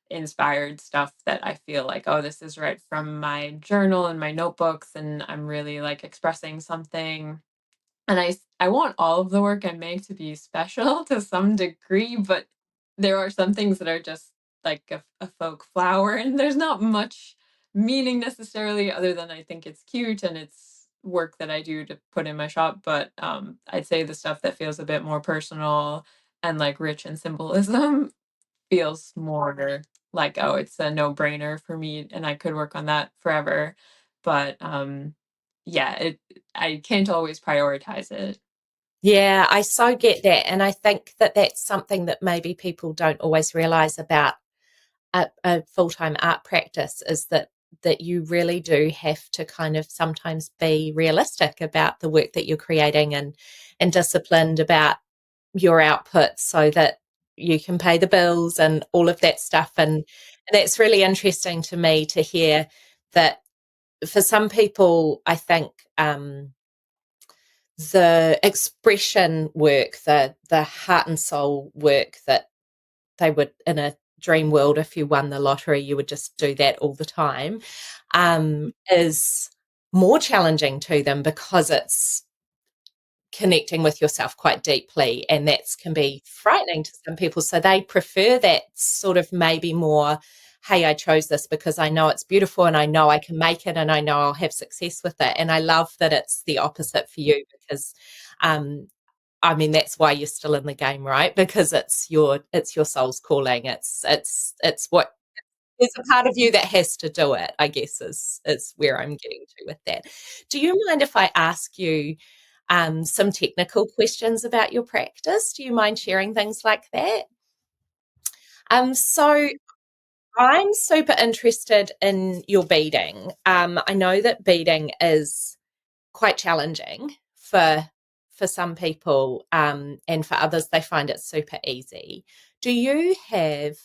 inspired stuff that I feel like, oh, this is right from my journal and my notebooks, and I'm really like expressing something, and I want all of the work I make to be special to some degree, but there are some things that are just like a folk flower, and there's not much meaning necessarily other than I think it's cute and it's work that I do to put in my shop. But I'd say the stuff that feels a bit more personal and like rich in symbolism feels more like, oh, it's a no-brainer for me and I could work on that forever. But yeah, I can't always prioritize it. Yeah, I so get that. And I think that that's something that maybe people don't always realize about a full-time art practice, is that you really do have to kind of sometimes be realistic about the work that you're creating, and disciplined about your output so that you can pay the bills and all of that stuff. And that's really interesting to me to hear that for some people, I think the expression work, the heart and soul work that they would, in a dream world, if you won the lottery, you would just do that all the time, is more challenging to them because it's connecting with yourself quite deeply, and that can be frightening to some people. So they prefer that sort of maybe more, hey, I chose this because I know it's beautiful and I know I can make it and I know I'll have success with it. And I love that it's the opposite for you because I mean that's why you're still in the game, right? Because it's your soul's calling. It's what there's a part of you that has to do it, I guess is where I'm getting to with that. Do you mind if I ask you some technical questions about your practice? Do you mind sharing things like that? So I'm super interested in your beading. I know that beading is quite challenging for some people, and for others they find it super easy. Do you have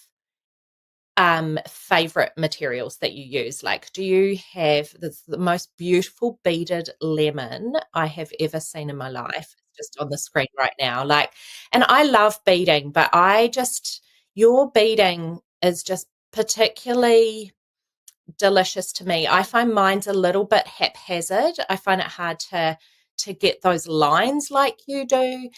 favorite materials that you use? Like, do you have the most beautiful beaded lemon I have ever seen in my life? It's just on the screen right now. Like, and I love beading, but your beading is just particularly delicious to me. I find mine's a little bit haphazard. I find it hard to get those lines like you do.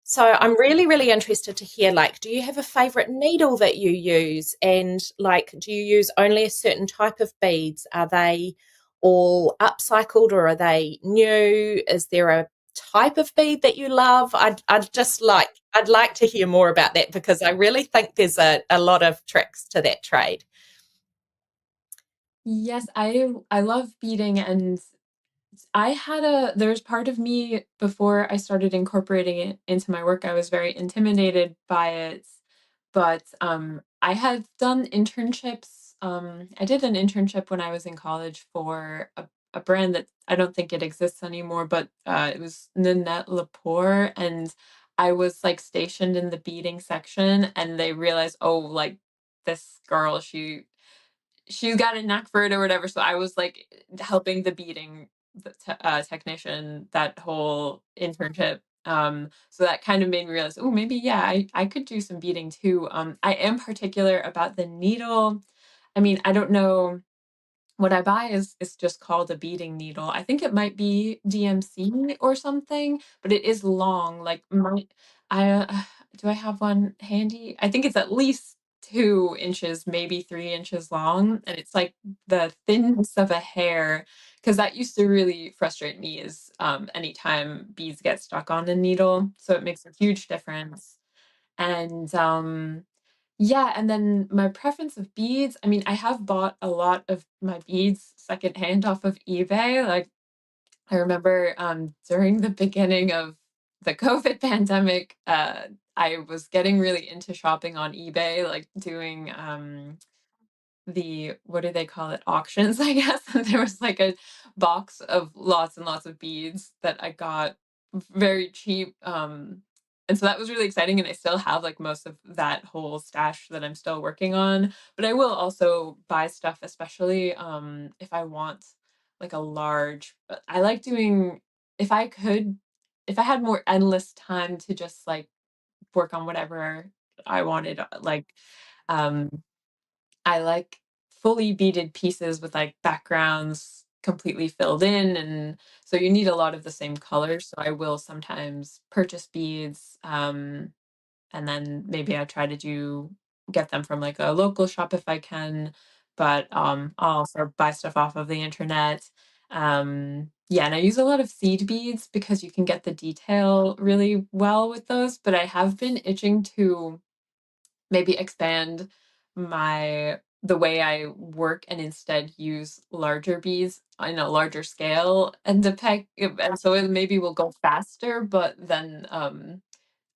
So I'm really, really interested to hear, like, do you have a favorite needle that you use? And like, do you use only a certain type of beads? Are they all upcycled or are they new? Is there a type of bead that you love? I'd like to hear more about that because I really think there's a lot of tricks to that trade. Yes, I love beading, and there's part of me before I started incorporating it into my work, I was very intimidated by it, but I had done internships. I did an internship when I was in college for a brand that I don't think it exists anymore, but it was Nanette Lepore, and I was like stationed in the beading section, and they realized, oh, like this girl, she's got a knack for it or whatever. So I was like helping the beading technician that whole internship. So that kind of made me realize, oh, maybe yeah, I could do some beading too. I am particular about the needle. I mean, I don't know what I buy is just called a beading needle. I think it might be DMC or something, but it is long. Like I do I have one handy? I think it's at least 2 inches, maybe 3 inches long, and it's like the thinness of a hair. Because that used to really frustrate me is anytime beads get stuck on a needle. So it makes a huge difference. And yeah, and then my preference of beads, I mean, I have bought a lot of my beads secondhand off of eBay. Like, I remember during the beginning of the COVID pandemic, I was getting really into shopping on eBay, like doing the what do they call it? Auctions, I guess. And there was like a box of lots and lots of beads that I got very cheap. And so that was really exciting. And I still have like most of that whole stash that I'm still working on. But I will also buy stuff, especially if I want like a large, I like doing, if I could, if I had more endless time to just like work on whatever I wanted, like, um, I like fully beaded pieces with like backgrounds completely filled in, and so you need a lot of the same colors. So I will sometimes purchase beads, and then maybe I try to do get them from like a local shop if I can, but I'll also buy stuff off of the internet. Yeah, and I use a lot of seed beads because you can get the detail really well with those, but I have been itching to maybe expand the way I work and instead use larger beads on a larger scale and and so it maybe will go faster, but then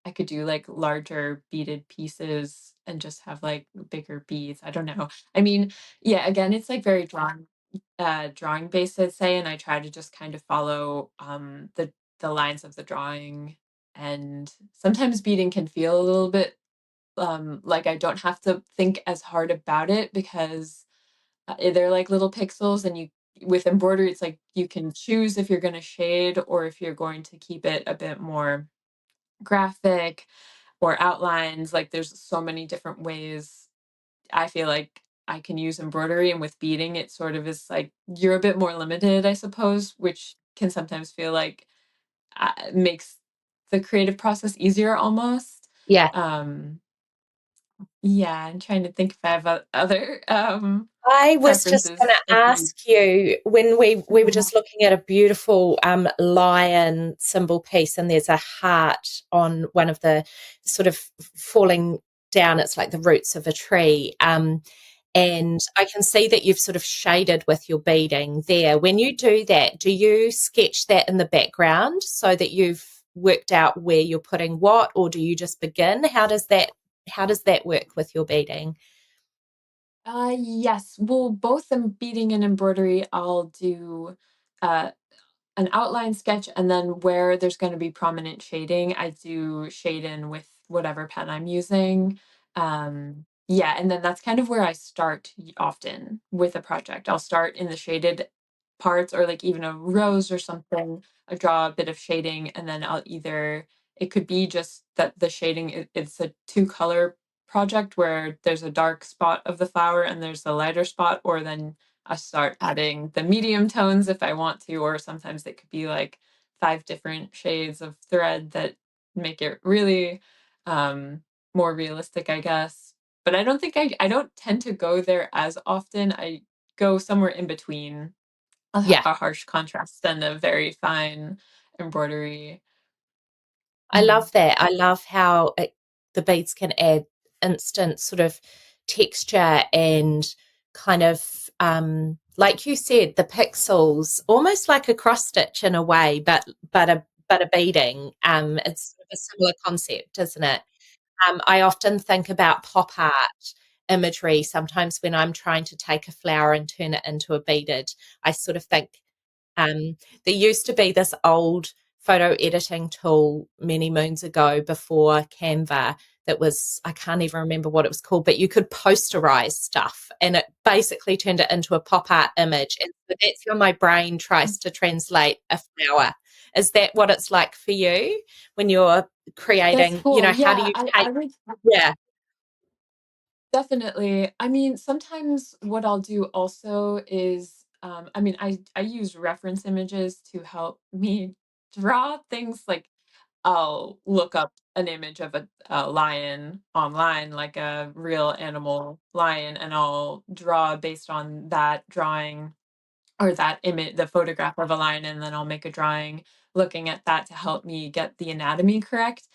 I could do like larger beaded pieces and just have like bigger beads. I don't know. I mean, yeah, again, it's like very drawing based, I'd say, and I try to just kind of follow the lines of the drawing. And sometimes beading can feel a little bit like I don't have to think as hard about it because they're like little pixels, and you with embroidery it's like you can choose if you're going to shade or if you're going to keep it a bit more graphic or outlines. Like there's so many different ways I feel like I can use embroidery, and with beading, it sort of is like you're a bit more limited, I suppose, which can sometimes feel like makes the creative process easier almost. Yeah. Um, yeah, I'm trying to think if I have other I was just going preferences to of these. ask you when we were Mhm. just looking at a beautiful lion symbol piece, and there's a heart on one of the sort of falling down. It's like the roots of a tree. And I can see that you've sort of shaded with your beading there. When you do that, do you sketch that in the background so that you've worked out where you're putting what, or do you just begin? How does that work with your beading? Yes. Well, both the beading and embroidery, I'll do uh, an outline sketch, and then where there's going to be prominent shading, I do shade in with whatever pen I'm using. Yeah, and then that's kind of where I start often with a project. I'll start in the shaded parts, or like even a rose or something. I draw a bit of shading, and then I'll either, it could be just that the shading, it's a two color project where there's a dark spot of the flower and there's a lighter spot, or then I start adding the medium tones if I want to, or sometimes it could be like 5 different shades of thread that make it really um, more realistic, I guess. But I don't think I don't tend to go there as often. I go somewhere in between Yeah. a harsh contrast and a very fine embroidery. I Mm. love that. I love how the beads can add instant sort of texture and kind of, like you said, the pixels, almost like a cross stitch in a way, but a beading. It's sort of a similar concept, isn't it? I often think about pop art imagery sometimes when I'm trying to take a flower and turn it into a beaded. I sort of think there used to be this old photo editing tool many moons ago before Canva that was, I can't even remember what it was called, but you could posterize stuff and it basically turned it into a pop art image. And so that's how my brain tries to translate a flower. Is that what it's like for you when you're That's creating, cool. how do Yeah, you I take, would yeah, definitely. I mean, sometimes what I'll do also is, I mean, I use reference images to help me draw things. Like I'll look up an image of a lion online, like a real animal lion, and I'll draw based on that drawing or that image, the photograph of a lion, and then I'll make a drawing looking at that to help me get the anatomy correct.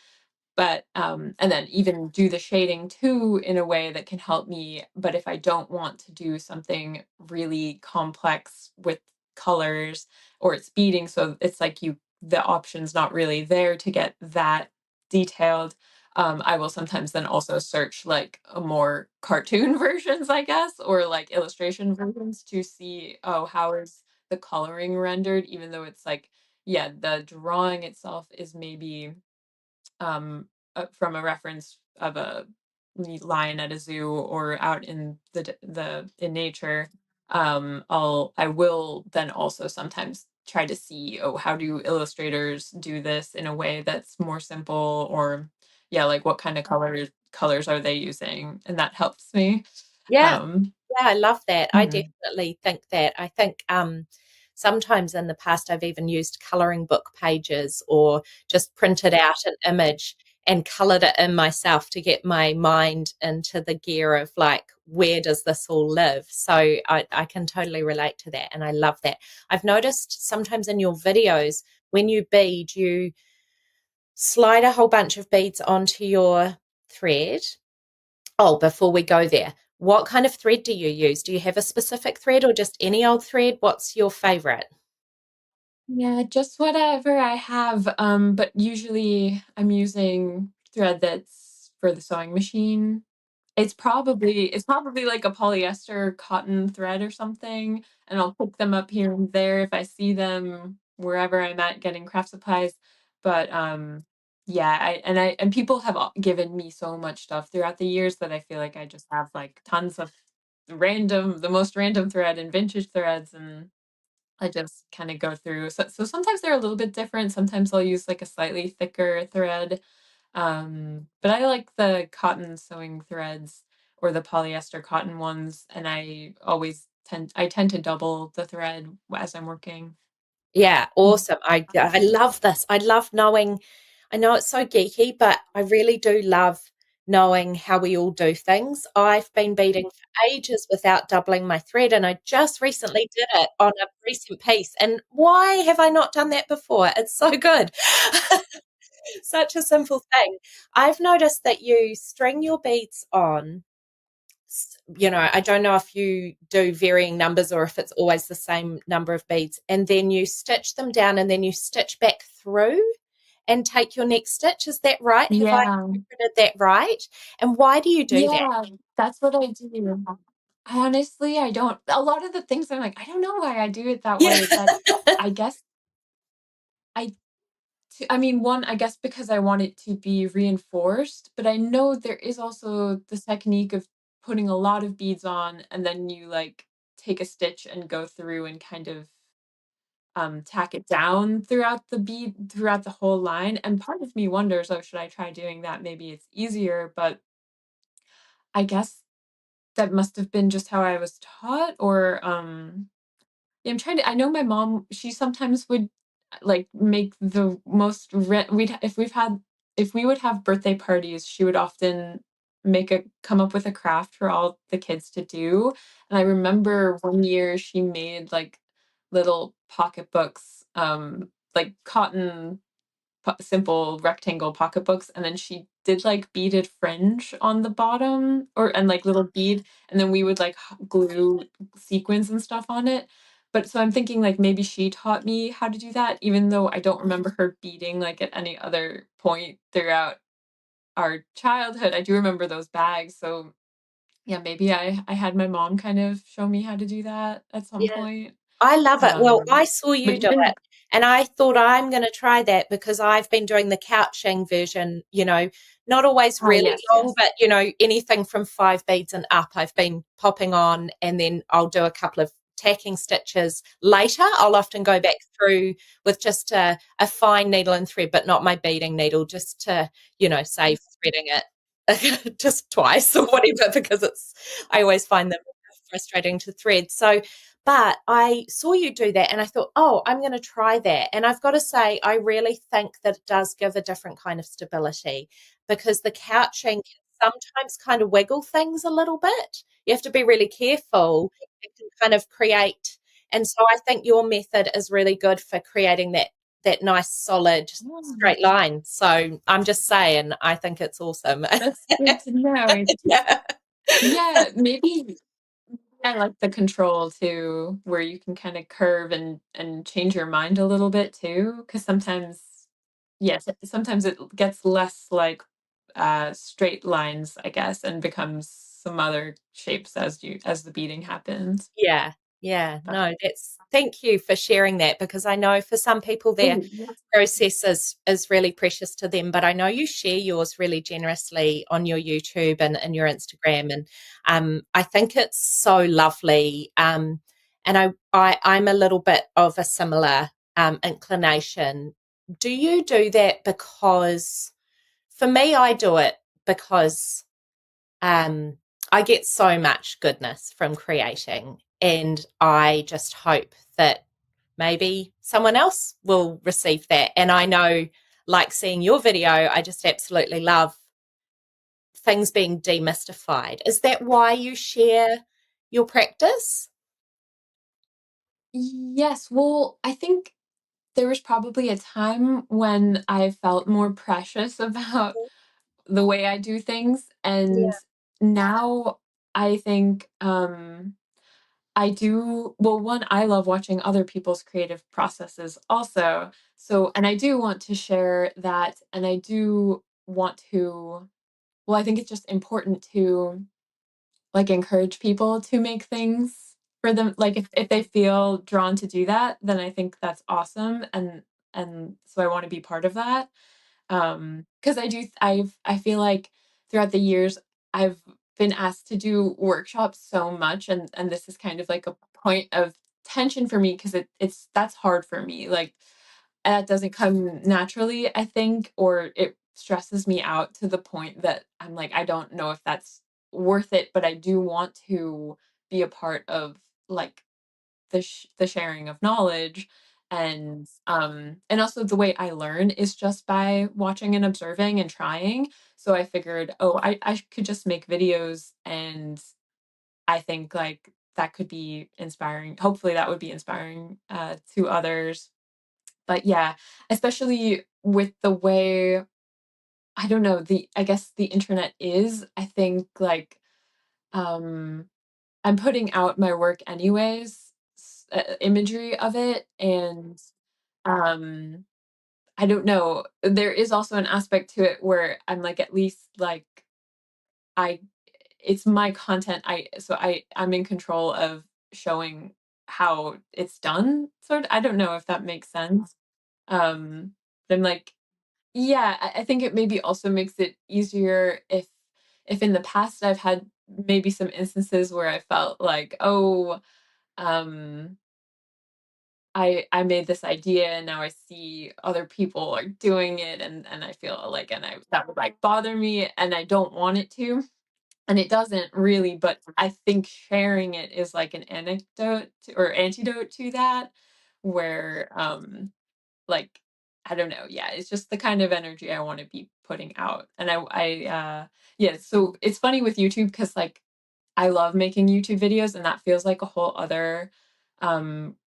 But and then even do the shading too in a way that can help me. But if I don't want to do something really complex with colors, or it's beading, so it's like you, the option's not really there to get that detailed, I will sometimes then also search like a more cartoon versions, I guess, or like illustration versions to see, oh, how is the coloring rendered, even though it's like, yeah, the drawing itself is maybe um, from a reference of a lion at a zoo or out in the in nature. I will then also sometimes try to see, oh, how do illustrators do this in a way that's more simple, or yeah, like what kind of colors are they using, and that helps me. yeah. Um, Yeah, I love that. I mhm. definitely think that. I think sometimes in the past I've even used coloring book pages or just printed out an image and colored it in myself to get my mind into the gear of like, where does this all live? So I can totally relate to that. And I love that. I've noticed sometimes in your videos, when you bead, you slide a whole bunch of beads onto your thread. Oh, before we go there, what kind of thread do you use? Do you have a specific thread or just any old thread? What's your favorite? Yeah, just whatever I have. But usually I'm using thread that's for the sewing machine. It's probably like a polyester cotton thread or something, and I'll pick them up here and there if I see them wherever I'm at getting craft supplies. But yeah, and people have given me so much stuff throughout the years that I feel like I just have like tons of the most random thread and vintage threads, and I just kind of go through. So sometimes they're a little bit different. Sometimes I'll use like a slightly thicker thread, but I like the cotton sewing threads, or the polyester cotton ones, and I tend to double the thread as I'm working. Yeah, awesome. I love this. I love knowing. I know it's so geeky, but I really do love knowing how we all do things. I've been beading for ages without doubling my thread, and I just recently did it on a recent piece. And why have I not done that before? It's so good. Such a simple thing. I've noticed that you string your beads on. I don't know if you do varying numbers or if it's always the same number of beads, and then you stitch them down and then you stitch back through and take your next stitch. Is that right? Have I Yeah. interpreted that right? And why do you do that? Yeah, that's what I do. Honestly, I don't a lot of the things I'm like, I don't know why I do it that Yeah. way, but I guess I I mean, one, I guess because I want it to be reinforced, but I know there is also this technique of putting a lot of beads on and then you like take a stitch and go through and kind of tack it down throughout the whole line. And part of me wonders, oh, should I try doing that? Maybe it's easier, but I guess that must have been just how I was taught or yeah, I'm trying to I know my mom, she sometimes would, like, make the most re we'd if we would have birthday parties, she would often come up with a craft for all the kids to do, and I remember one year she made, like, little pocketbooks, like, cotton simple rectangle pocketbooks, and then she did, like, beaded fringe on the bottom and, like, little bead, and then we would, like, glue sequins and stuff on it. But so I'm thinking, like, maybe she taught me how to do that, even though I don't remember her beading, like, at any other point throughout our childhood. I do remember those bags, so, yeah, maybe I had my mom kind of show me how to do that at some Yeah. point. I love it. Well, I saw But you do it even and I thought I'm going to try that because I've been doing the couching version, not always really yes, long, yes. but, anything from 5 beads and up I've been popping on, and then I'll do a couple of tacking stitches later. I'll often go back through with just a fine needle and thread, but not my beading needle, just to, save threading it just twice or whatever, because I always find them frustrating to thread. So, but I saw you do that and I thought, oh, I'm going to try that. And I've got to say, I really think that it does give a different kind of stability, because the couching can sometimes kind of wiggle things a little bit. You have to be really careful. It can kind of create. And so I think your method is really good for creating that nice solid Mm, straight line. So I'm just saying, I think it's awesome. that's good to know. Yeah. Yeah, maybe I like the control too, where you can kinda curve and change your mind a little bit too. Because sometimes it gets less like, straight lines, I guess, and becomes some other shapes as the beading happens. Yeah, yeah. But No, thank you for sharing that, because I know for some people their oh, yes. process is really precious to them, but I know you share yours really generously on your YouTube and your Instagram, and I think it's so lovely. And I'm a little bit of a similar inclination. Do you do that because, for me, I do it because um, I get so much goodness from creating, and I just hope that maybe someone else will receive that. And I know, like seeing your video, I just absolutely love things being demystified. Is that why you share your practice? Yes, well, I think there was probably a time when I felt more precious about the way I do things, and Yeah. now I think, one, I love watching other people's creative processes also. So, and I do want to share that, and I do want to, I think it's just important to like encourage people to make things for them. Like if they feel drawn to do that, then I think that's awesome. And so I want to be part of that. Because I feel like throughout the years I've been asked to do workshops so much, and this is kind of like a point of tension for me because that's hard for me. Like that doesn't come naturally, I think, or it stresses me out to the point that I'm like, I don't know if that's worth it, but I do want to be a part of like the sharing of knowledge. And also the way I learn is just by watching and observing and trying. So I figured, oh, I could just make videos, and I think like that could be inspiring. Hopefully that would be inspiring to others. But yeah, especially with the way, I don't know, I guess the internet is, I think like um I'm putting out my work anyways, imagery of it, and um I don't know. There is also an aspect to it where I'm like, at least like I it's my content. I'm in control of showing how it's done. Sort of, I don't know if that makes sense. But I'm like, yeah, I think it maybe also makes it easier if in the past I've had maybe some instances where I felt like, oh, um I made this idea and now I see other people are doing it, and I feel like, that would like bother me, and I don't want it to. And it doesn't really, but I think sharing it is like an or antidote to that, where like, I don't know, yeah, it's just the kind of energy I want to be putting out. And yeah, so it's funny with YouTube because like I love making YouTube videos, and that feels like a whole other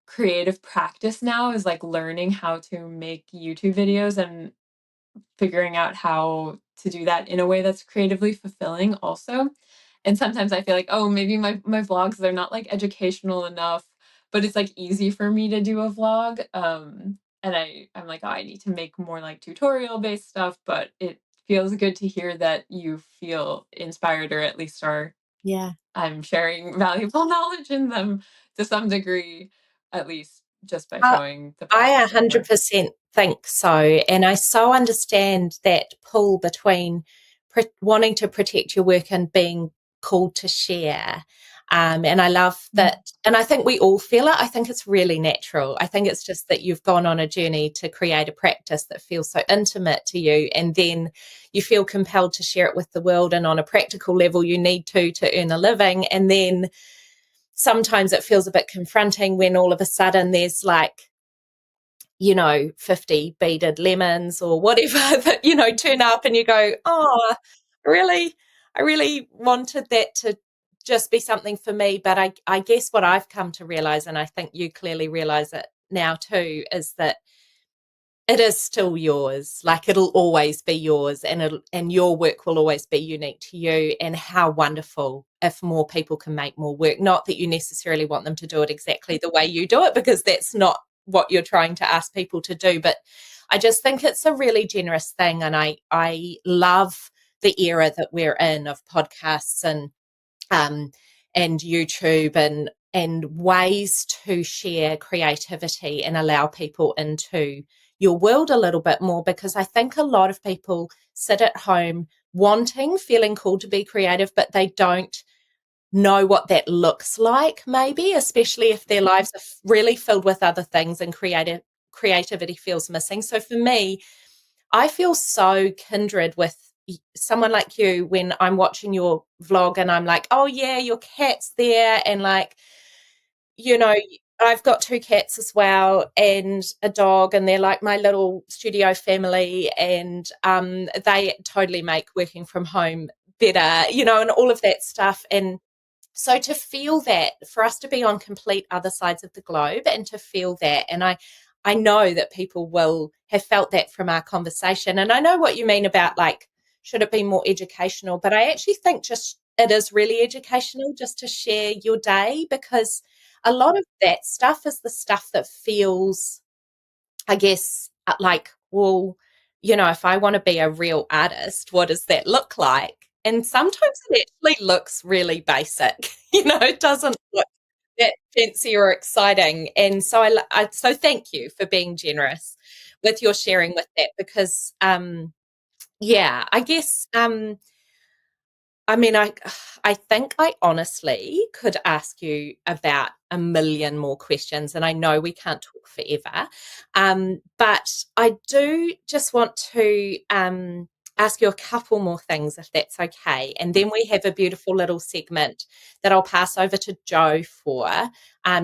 creative practice now, is like learning how to make YouTube videos and figuring out how to do that in a way that's creatively fulfilling also. And sometimes I feel like, oh, maybe my vlogs, they're not like educational enough, but it's like easy for me to do a vlog. And I'm like, oh, I need to make more like tutorial based stuff, but it feels good to hear that you feel inspired, or at least are Yeah. I'm sharing valuable knowledge in them to some degree, at least just by Uh, showing the I process of work. 100% think so. And I so understand that pull between wanting to protect your work and being called to share. And I love that. And I think we all feel it. I think it's really natural. I think it's just that you've gone on a journey to create a practice that feels so intimate to you. And then you feel compelled to share it with the world. And on a practical level, you need to earn a living. And then sometimes it feels a bit confronting when all of a sudden there's like, 50 beaded lemons or whatever that, turn up, and you go, oh, really? I really wanted that to just be something for me. But I guess what I've come to realize, and I think you clearly realize it now too, is that it is still yours. Like, it'll always be yours, and your work will always be unique to you. And how wonderful if more people can make more work. Not that you necessarily want them to do it exactly the way you do it, because that's not what you're trying to ask people to do. But I just think it's a really generous thing. And I love the era that we're in of podcasts um, and YouTube and ways to share creativity and allow people into your world a little bit more, because I think a lot of people sit at home feeling called to be creative, but they don't know what that looks like, maybe, especially if their lives are really filled with other things and creativity feels missing. So for me, I feel so kindred with someone like you when I'm watching your vlog and I'm like, oh yeah, your cat's there. And like, you know, I've got two cats as well and a dog, and they're like my little studio family. And they totally make working from home better, and all of that stuff. And so to feel that, for us to be on complete other sides of the globe and to feel that, and I know that people will have felt that from our conversation. And I know what you mean about like, should it be more educational? But I actually think just it is really educational just to share your day, because a lot of that stuff is the stuff that feels, I guess, like, well, if I want to be a real artist, what does that look like? And sometimes it actually looks really basic. It doesn't look that fancy or exciting. And so so thank you for being generous with your sharing with that, because yeah, I guess I mean, I think I honestly could ask you about a million more questions, and I know we can't talk forever. But I do just want to ask you a couple more things if that's okay. And then we have a beautiful little segment that I'll pass over to Jo for.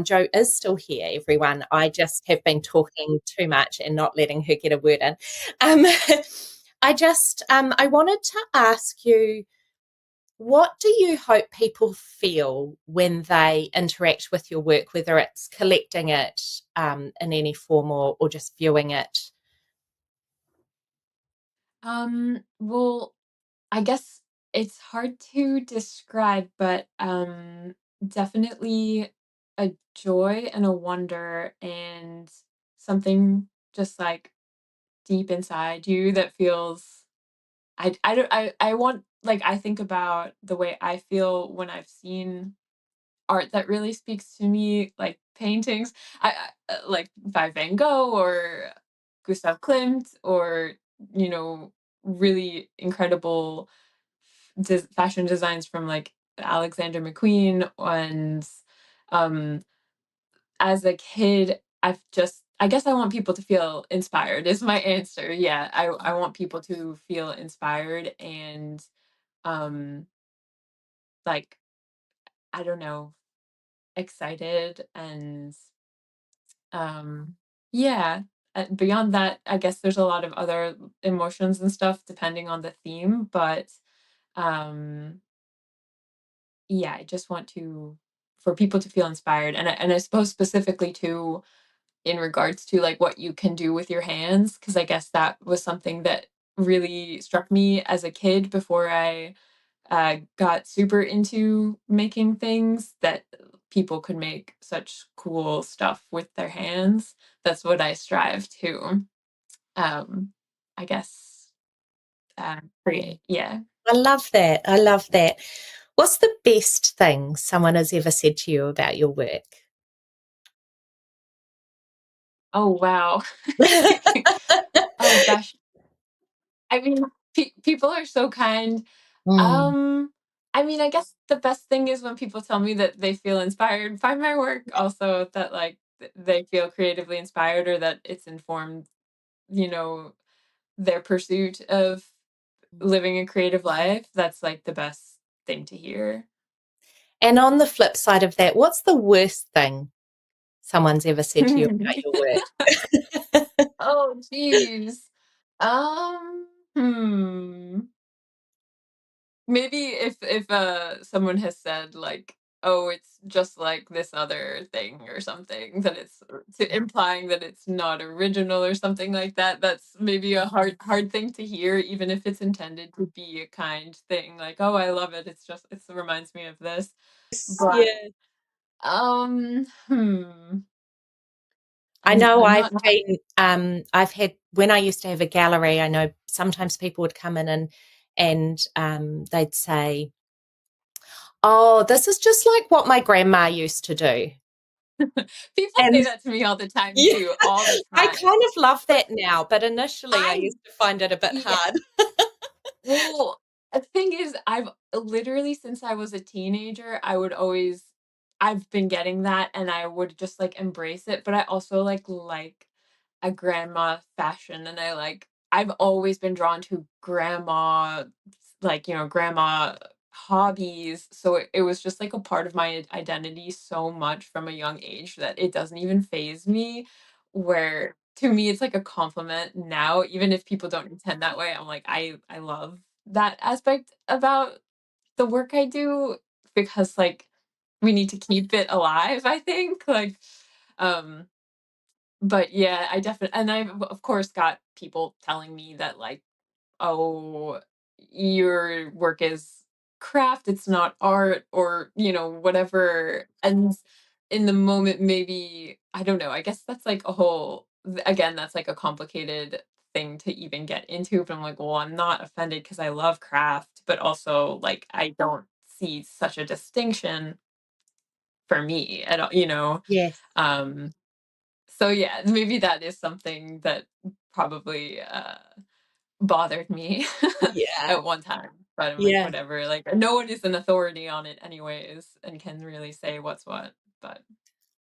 Jo is still here, everyone. I just have been talking too much and not letting her get a word in. Um, I wanted to ask you, what do you hope people feel when they interact with your work, whether it's collecting it in any form or just viewing it? Well, I guess it's hard to describe, but definitely a joy and a wonder and something just like deep inside you that feels I don't I want like I think about the way I feel when I've seen art that really speaks to me, like paintings, like by Van Gogh or Gustav Klimt or you know really incredible fashion designs from like Alexander McQueen and um as a kid I guess I want people to feel inspired is my answer. Yeah, I want people to feel inspired and um like I don't know, excited and um yeah, beyond that I guess there's a lot of other emotions and stuff depending on the theme, but um yeah, I just want to for people to feel inspired and I suppose specifically too in regards to like what you can do with your hands because I guess that was something that really struck me as a kid before I got super into making things that people could make such cool stuff with their hands. That's what I strive to. Um, I guess create. Yeah. I love that. I love that. What's the best thing someone has ever said to you about your work? Oh wow. Oh gosh. I mean, people are so kind. Mm. Um, I mean, I guess the best thing is when people tell me that they feel inspired by my work. Also, that like they feel creatively inspired or that it's informed, you know, their pursuit of living a creative life. That's like the best thing to hear. And on the flip side of that, what's the worst thing someone's ever said to you about your work? Oh, geez. Hmm. Maybe if someone has said like, "Oh, it's just like this other thing," or something, that it's implying that it's not original or something like that. That's maybe a hard thing to hear, even if it's intended to be a kind thing. Like, "Oh, I love it. It reminds me of this." But Yeah. hmm, I know I'm I've not. been, I've had, when I used to have a gallery, I know sometimes people would come in and they'd say, "Oh, this is just like what my grandma used to do." People And say that to me all the time yeah, too, all the I time. kind of love But that now, but initially I I, used to find it a bit yeah. hard. Well, the thing is, I've literally since I was a teenager, I've been getting that and I would just like embrace it. But I also like a grandma fashion and I've always been drawn to grandma grandma hobbies. So it was just like a part of my identity so much from a young age that it doesn't even phase me. Where to me it's like a compliment now, even if people don't intend that way. I'm like, I love that aspect about the work I do because like we need to keep it alive, I think. Um but yeah, I definitely and I've of course got people telling me that like, "Oh, your work is craft, it's not art," or, whatever. And in the moment, maybe, I don't know, I guess that's like a whole, again, that's like a complicated thing to even get into. But I'm like, well, I'm not offended because I love craft, but also like I don't see such a distinction for me at all. Yes. Um, so yeah, maybe that is something that probably bothered me Yeah. at one time. But I'm like, Yeah. whatever. Like, no one is an authority on it, anyways, and can really say what's what. But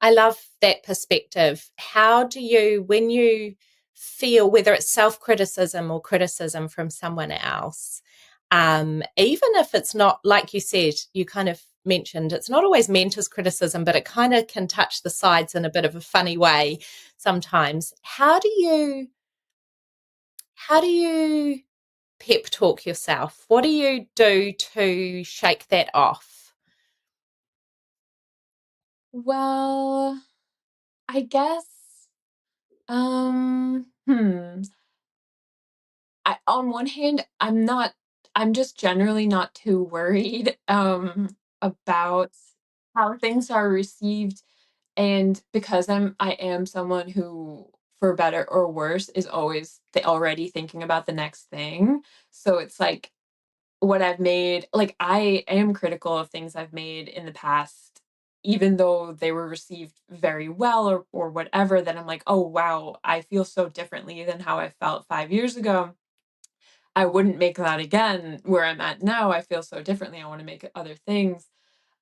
I love that perspective. How do you, when you feel, whether it's self-criticism or criticism from someone else, even if it's not, like you said, you kind of mentioned, it's not always meant as criticism, but it kind of can touch the sides in a bit of a funny way sometimes. How do you pep talk yourself? What do you do to shake that off? Well, I guess, um, on one hand, I'm just generally not too worried, about how things are received, and because I am someone who, for better or worse, is always already thinking about the next thing, so it's like what I've made, like, I am critical of things I've made in the past, even though they were received very well or whatever, then I'm like, "Oh, wow, I feel so differently than how I felt 5 years ago. I wouldn't make that again. Where I'm at now, I feel so differently. I wanna make other things."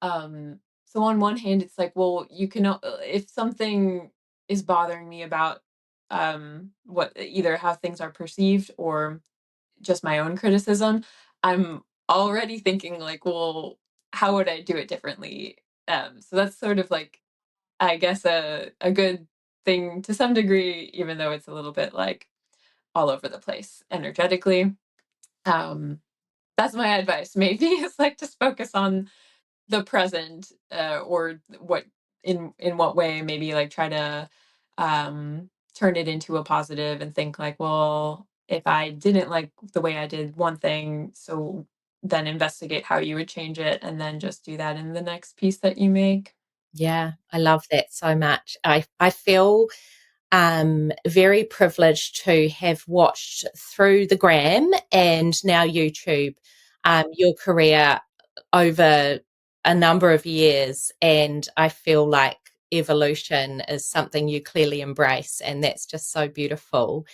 So on one hand, it's like, well, you can, if something is bothering me about, what either how things are perceived or just my own criticism, I'm already thinking like, well, how would I do it differently? So that's sort of like, I guess, a good thing to some degree, even though it's a little bit like all over the place energetically. Um, that's my advice. Maybe it's like just focus on the present, or what in what way maybe like try to turn it into a positive and think like, well, if I didn't like the way I did one thing, so then investigate how you would change it and then just do that in the next piece that you make. Yeah, I love that so much. I feel very privileged to have watched through the gram and now YouTube, your career over a number of years. And I feel like evolution is something you clearly embrace. And that's just so beautiful.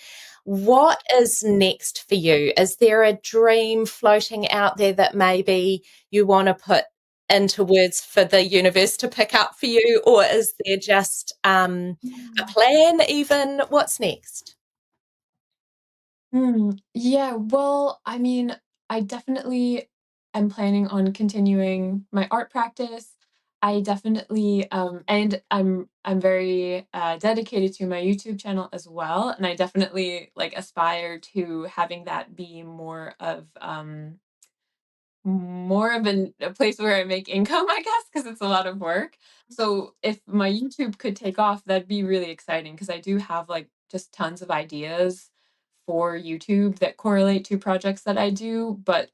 What is next for you? Is there a dream floating out there that maybe you want to put into words for the universe to pick up for you? Or is there just a plan even? What's next? Yeah, well, I mean, I definitely am planning on continuing my art practice. I definitely, and I'm very dedicated to my YouTube channel as well, and I definitely like aspire to having that be more of a place where I make income, I guess, because it's a lot of work. So if my YouTube could take off, that'd be really exciting because I do have like just tons of ideas for YouTube that correlate to projects that I do, but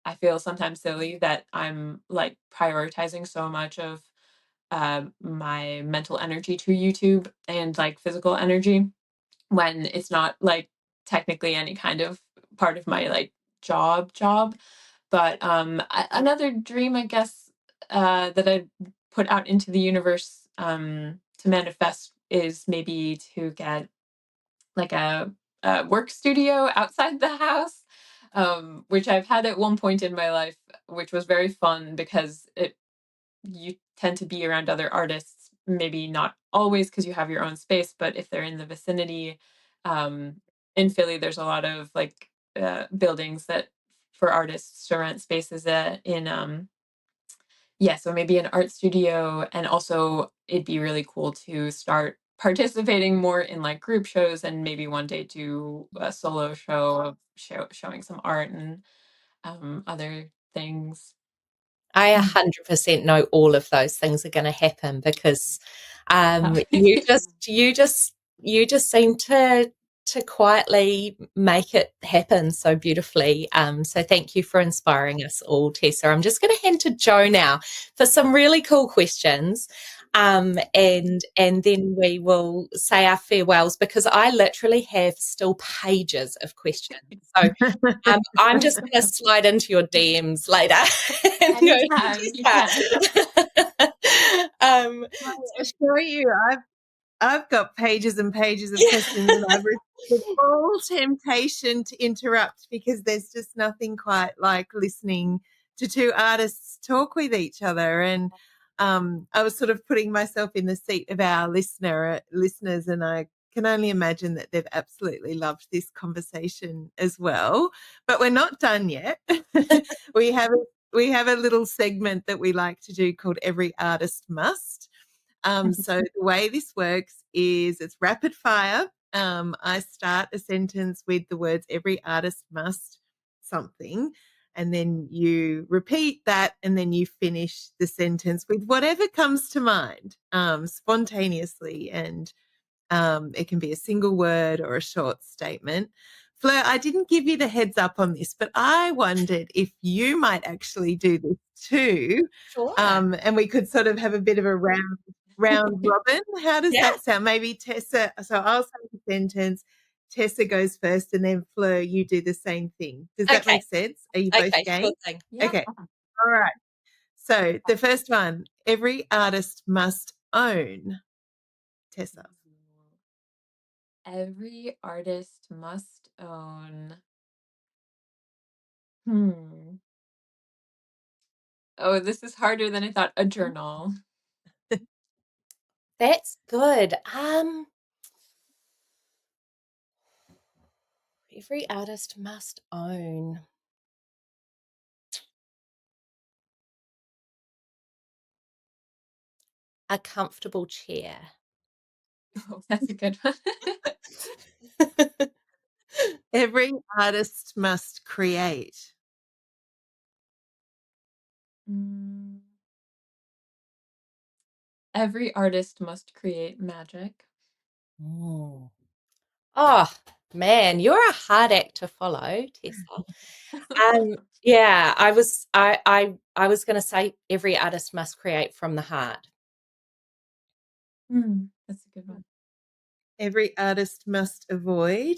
I feel sometimes silly that I'm like prioritizing so much of my mental energy to YouTube and like physical energy when it's not like technically any kind of part of my like job. But another dream, I guess, that I put out into the universe, to manifest is maybe to get like a work studio outside the house, which I've had at one point in my life, which was very fun because you tend to be around other artists, maybe not always because you have your own space, but if they're in the vicinity, um, in Philly, there's a lot of like buildings that for artists to rent spaces in yeah, so maybe an art studio, and also it'd be really cool to start participating more in like group shows and maybe one day do a solo show of showing some art and other things. I 100% know all of those things are going to happen because Oh. you just seem to quietly make it happen so beautifully. So thank you for inspiring us all, Tessa. I'm just going to hand to Jo now for some really cool questions. And then we will say our farewells because I literally have still pages of questions. So I'm just going to slide into your DMs later. And go, Anytime you can. I assure you, I've got pages and pages of questions, and I've resisted all temptation to interrupt because there's just nothing quite like listening to two artists talk with each other. And I was sort of putting myself in the seat of our listeners, and I can only imagine that they've absolutely loved this conversation as well. But we're not done yet. we have a little segment that we like to do called Every Artist Must. So the way this works is it's rapid fire. I start a sentence with the words every artist must something, and then you repeat that, and then you finish the sentence with whatever comes to mind spontaneously, and it can be a single word or a short statement. Fleur, I didn't give you the heads up on this, but I wondered if you might actually do this too. Sure. And we could sort of have a bit of a round robin. How does that sound? Maybe Tessa, so I'll say the sentence, Tessa goes first, and then Fleur, you do the same thing. Does that make sense? Are you both game? Sure thing. Yeah. Okay. All right. So the first one, every artist must own. Tessa. Every artist must own. Oh, this is harder than I thought. A journal. That's good. Every artist must own a comfortable chair. Oh, that's a good one. Every artist must create. Every artist must create magic. Oh, man, you're a hard act to follow, Tessa. Yeah, I was going to say every artist must create from the heart. That's a good one. Every artist must avoid.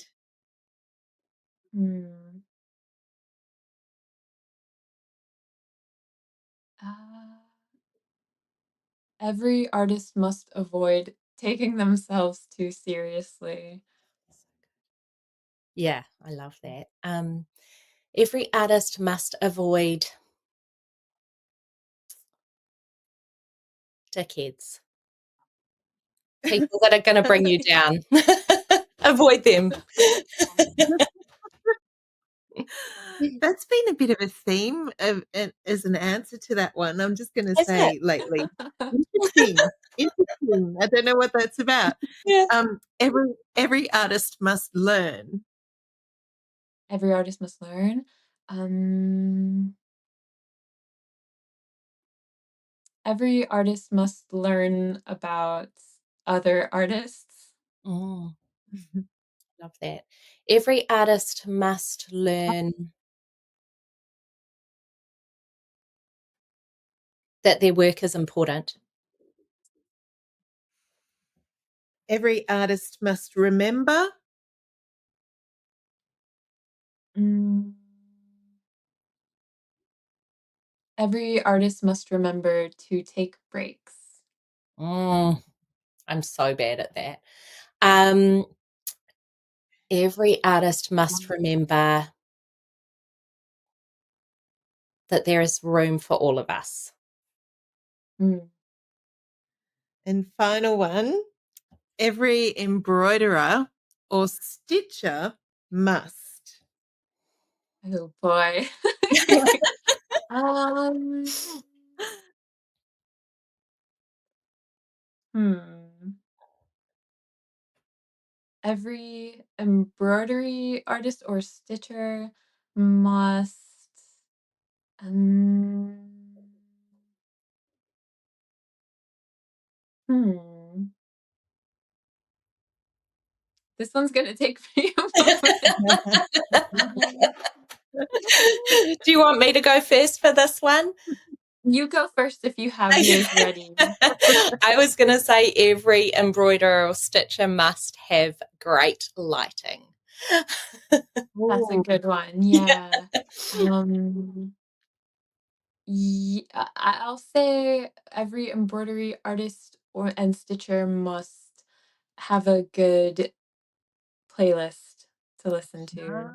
Every artist must avoid taking themselves too seriously. Yeah, I love that. Every artist must avoid dickheads. People that are going to bring you down. Avoid them. That's been a bit of a theme as an answer to that one. I'm just going to say lately. Interesting. I don't know what that's about. Yeah. Every artist must learn. Every artist must learn. Every artist must learn about other artists. Love that. Every artist must learn that their work is important. Every artist must remember. Every artist must remember to take breaks. I'm so bad at that. Every artist must remember that there is room for all of us. And final one, every embroiderer or stitcher must. Oh boy. Every embroidery artist or stitcher must This one's gonna take me a moment. Do you want me to go first for this one? You go first if you have yours ready. I was going to say every embroiderer or stitcher must have great lighting. That's a good one. Yeah. I'll say every embroidery artist and stitcher must have a good playlist to listen to.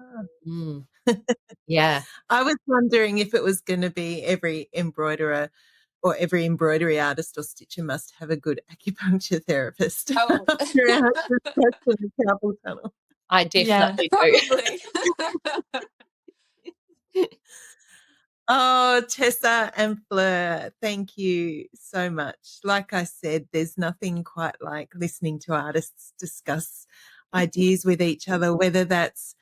Yeah. I was wondering if it was going to be every embroiderer or every embroidery artist or stitcher must have a good acupuncture therapist Oh. throughout the steps of the carpal tunnel. I Yeah, definitely do. probably. Oh, Tessa and Fleur, thank you so much. Like I said, there's nothing quite like listening to artists discuss ideas with each other, whether that's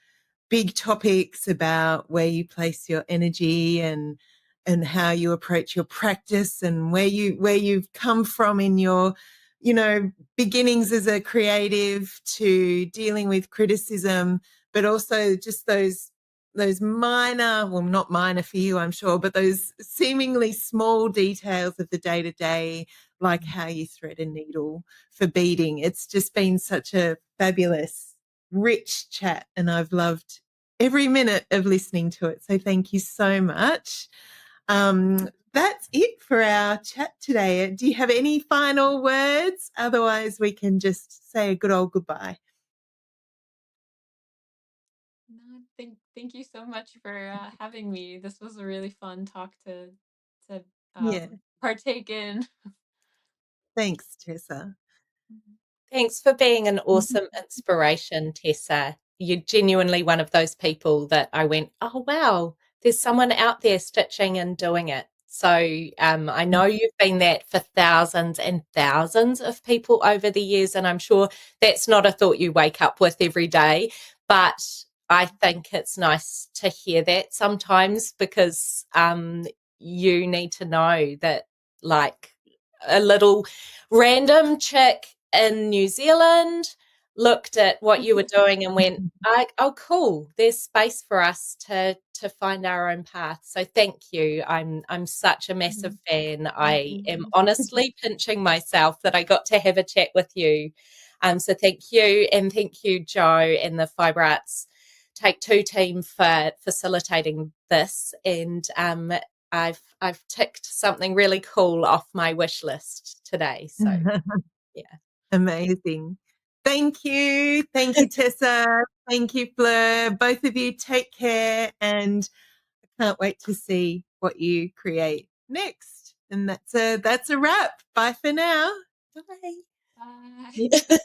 big topics about where you place your energy and how you approach your practice and where you've come from in your, you know, beginnings as a creative to dealing with criticism, but also just those minor, well, not minor for you, I'm sure, but those seemingly small details of the day to day, like how you thread a needle for beading. It's just been such a fabulous, rich chat, and I've loved every minute of listening to it. So thank you so much. That's it for our chat today. Do you have any final words? Otherwise, we can just say a good old goodbye. No, thank you so much for having me. This was a really fun talk to Yeah. partake in. Thanks, Tessa. Thanks for being an awesome inspiration, Tessa. You're genuinely one of those people that I went, oh, wow, there's someone out there stitching and doing it. So I know you've been that for thousands and thousands of people over the years, and I'm sure that's not a thought you wake up with every day. But I think it's nice to hear that sometimes, because you need to know that, like, a little random chick in New Zealand looked at what you were doing and went, oh, cool, there's space for us to find our own path. So thank you. I'm such a massive fan. I am honestly pinching myself that I got to have a chat with you. So thank you, and thank you, Joe, and the Fibre Arts Take Two team for facilitating this. And I've ticked something really cool off my wish list today. So yeah. Amazing. Thank you. Thank you, Tessa. Thank you, Fleur. Both of you take care, and I can't wait to see what you create next. And that's a wrap. Bye for now. Bye. Bye.